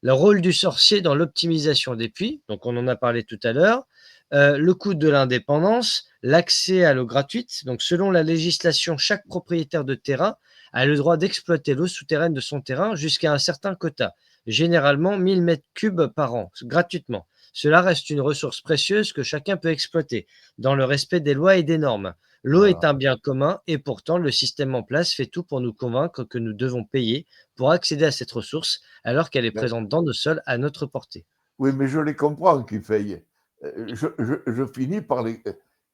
Le rôle du sorcier dans l'optimisation des puits, donc on en a parlé tout à l'heure, le coût de l'indépendance, l'accès à l'eau gratuite. Donc selon la législation, chaque propriétaire de terrain a le droit d'exploiter l'eau souterraine de son terrain jusqu'à un certain quota, généralement 1000 mètres cubes par an, gratuitement. Cela reste une ressource précieuse que chacun peut exploiter, dans le respect des lois et des normes. L'eau est Voilà. un bien commun et pourtant le système en place fait tout pour nous convaincre que nous devons payer pour accéder à cette ressource alors qu'elle est Ben, présente dans nos sols à notre portée. oui, mais je les comprends qu'ils payent. Je finis par les.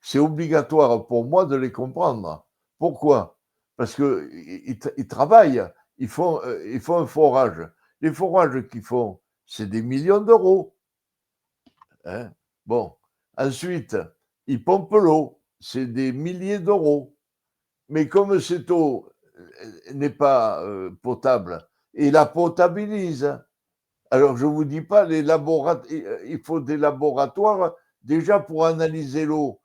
C'est obligatoire pour moi de les comprendre. Pourquoi? Parce qu'ils travaillent, ils font un forage. Les forages qu'ils font, c'est des millions d'euros. Hein. Bon. Ensuite, ils pompent l'eau, c'est des milliers d'euros. Mais comme cette eau n'est pas potable, ils la potabilisent. Alors, je ne vous dis pas, il faut des laboratoires déjà pour analyser l'eau.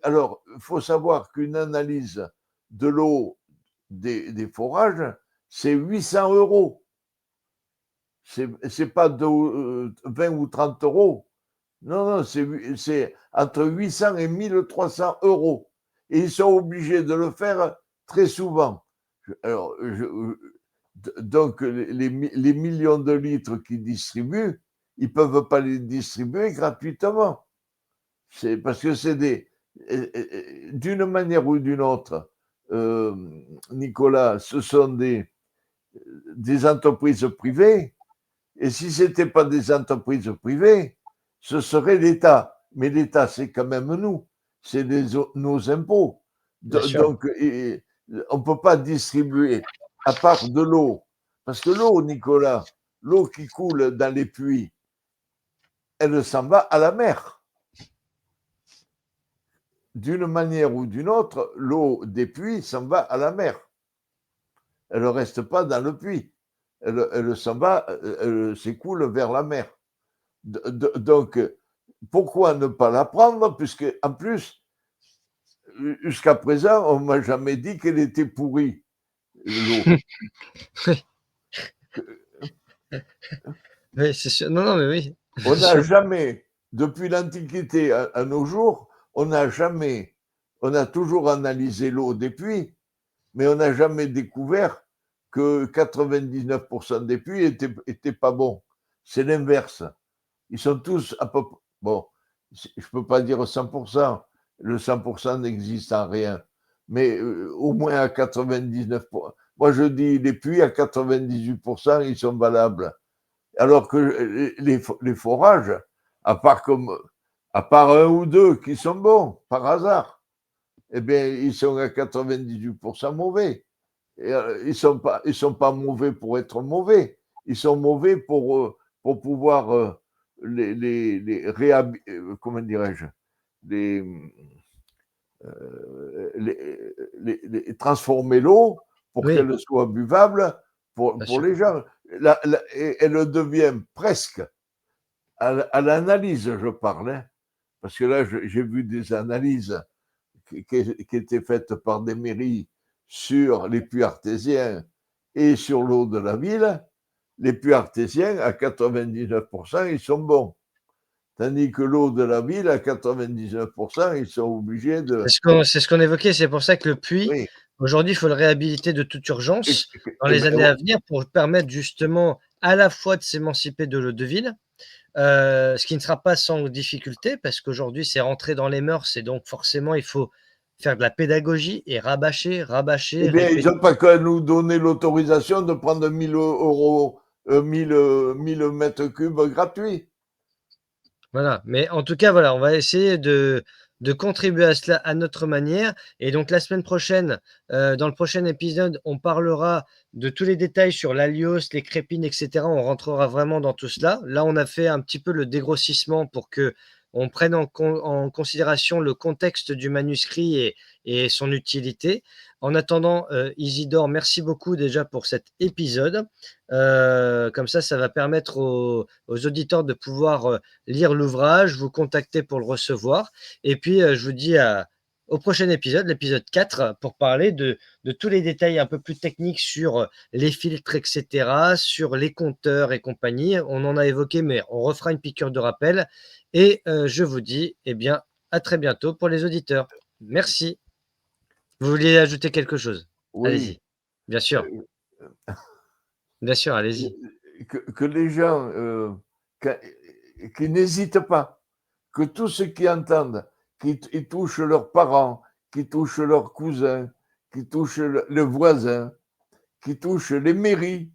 Alors, il faut savoir qu'une analyse de l'eau des forages, c'est 800 euros. C'est pas 20 ou 30 euros. Non, non, c'est entre 800 et 1300 euros. Et ils sont obligés de le faire très souvent. Alors, donc, les millions de litres qu'ils distribuent, ils ne peuvent pas les distribuer gratuitement. C'est parce que c'est d'une manière ou d'une autre, Nicolas, ce sont des entreprises privées. Et si ce n'était pas des entreprises privées, ce serait l'État. Mais l'État, c'est quand même nous. C'est nos impôts. Donc, on ne peut pas distribuer, à part de l'eau. Parce que l'eau, Nicolas, l'eau qui coule dans les puits, elle s'en va à la mer. D'une manière ou d'une autre, l'eau des puits s'en va à la mer. Elle ne reste pas dans le puits. Elle s'en va, elle s'écoule vers la mer. Donc, pourquoi ne pas la prendre? Puisque, en plus, jusqu'à présent, on ne m'a jamais dit qu'elle était pourrie. l'eau. Oui, c'est sûr. Non, mais oui. On n'a jamais, depuis l'Antiquité à nos jours, on a toujours analysé l'eau des puits, mais on n'a jamais découvert que 99% des puits étaient pas bons. C'est l'inverse. Ils sont tous à peu près. Bon, je ne peux pas dire 100%. Le 100% n'existe en rien. Mais au moins à 99%. Moi, je dis les puits à 98%, ils sont valables. Alors que les forages, à part un ou deux qui sont bons, par hasard, eh bien, ils sont à 98% mauvais. Et, ils sont pas mauvais pour être mauvais. Ils sont mauvais pour pouvoir comment dirais-je, transformer l'eau pour Oui, qu'elle soit buvable pour bien sûr. les gens. Et elle devient presque, à l'analyse, je parle, hein, parce que là, j'ai vu des analyses qui étaient faites par des mairies sur les puits artésiens et sur l'eau de la ville. Les puits artésiens, à 99%, ils sont bons. Tandis que l'eau de la ville, à 99%, ils sont obligés de. C'est ce qu'on évoquait. C'est pour ça que le puits, Oui. aujourd'hui, il faut le réhabiliter de toute urgence dans les Ben, années à venir pour permettre justement à la fois de s'émanciper de l'eau de ville, ce qui ne sera pas sans difficulté parce qu'aujourd'hui, c'est rentré dans les mœurs et donc forcément, il faut faire de la pédagogie et rabâcher, eh bien, ils répéter. n'ont pas qu'à nous donner l'autorisation de prendre 1000 euros, 1000 mètres cubes gratuits. Voilà, mais en tout cas, voilà, on va essayer de contribuer à cela à notre manière. Et donc, la semaine prochaine, dans le prochain épisode, on parlera de tous les détails sur l'alios, les crépines, etc. On rentrera vraiment dans tout cela. Là, on a fait un petit peu le dégrossissement pour que on prenne en considération le contexte du manuscrit et son utilité. En attendant, Isidore, merci beaucoup déjà pour cet épisode. Comme ça va permettre aux auditeurs de pouvoir lire l'ouvrage, vous contacter pour le recevoir. Et puis, je vous dis au prochain épisode, l'épisode 4, pour parler de tous les détails un peu plus techniques sur les filtres, etc., sur les compteurs et compagnie. On en a évoqué, mais on refera une piqûre de rappel. Et je vous dis, eh bien, à très bientôt pour les auditeurs. Merci. Vous vouliez ajouter quelque chose? Oui. Allez-y. Bien sûr. Bien sûr, allez-y. Que les gens qui n'hésitent pas, que tous ceux qui entendent, qui touchent leurs parents, qui touchent leurs cousins, qui touchent le voisin, qui touchent les mairies,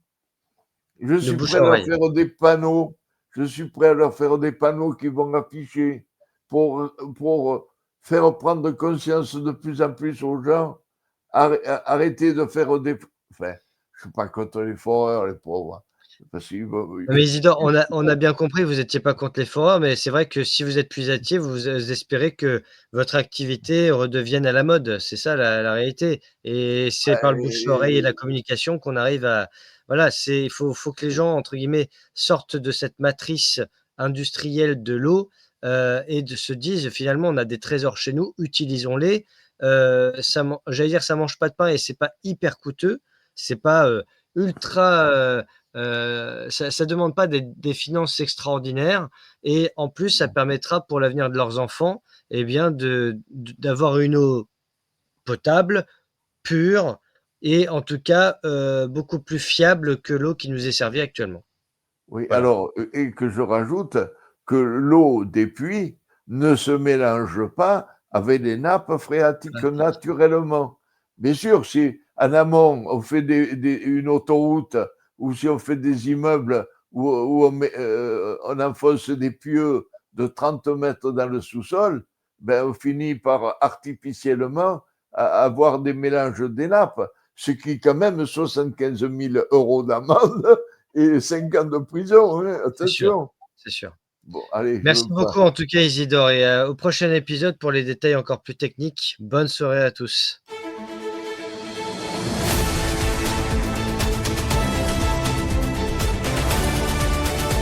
je De suis bouche prêt à à leur oreille. faire des panneaux, je suis prêt à leur faire des panneaux qui vont afficher pour faire prendre conscience de plus en plus aux gens, arrêter de faire des. Enfin, je ne suis pas contre les foreurs, les pauvres. Parce qu'ils Mais Isidore, on a bien compris, vous n'étiez pas contre les forums, mais c'est vrai que si vous êtes puisatier, vous espérez que votre activité redevienne à la mode. C'est ça la réalité. Et c'est par le bouche-à-oreille et la communication qu'on arrive à. Voilà, il faut que les gens, entre guillemets, sortent de cette matrice industrielle de l'eau et se disent finalement, on a des trésors chez nous, utilisons-les. J'allais dire, ça mange pas de pain et c'est pas hyper coûteux. C'est pas ultra. Ça demande pas des finances extraordinaires et en plus, ça permettra pour l'avenir de leurs enfants, eh bien, d'avoir une eau potable, pure et en tout cas, beaucoup plus fiable que l'eau qui nous est servie actuellement. Oui, Voilà. alors, et que je rajoute que l'eau des puits ne se mélange pas avec les nappes phréatiques naturellement. Bien sûr, si en amont on fait une autoroute ou si on fait des immeubles où on enfonce des pieux de 30 mètres dans le sous-sol, ben on finit par artificiellement avoir des mélanges des nappes, ce qui est quand même 75 000 euros d'amende et 5 ans de prison, hein, C'est sûr, attention. c'est sûr. Bon, allez, je Merci veux pas. beaucoup en tout cas Isidore et au prochain épisode pour les détails encore plus techniques. Bonne soirée à tous.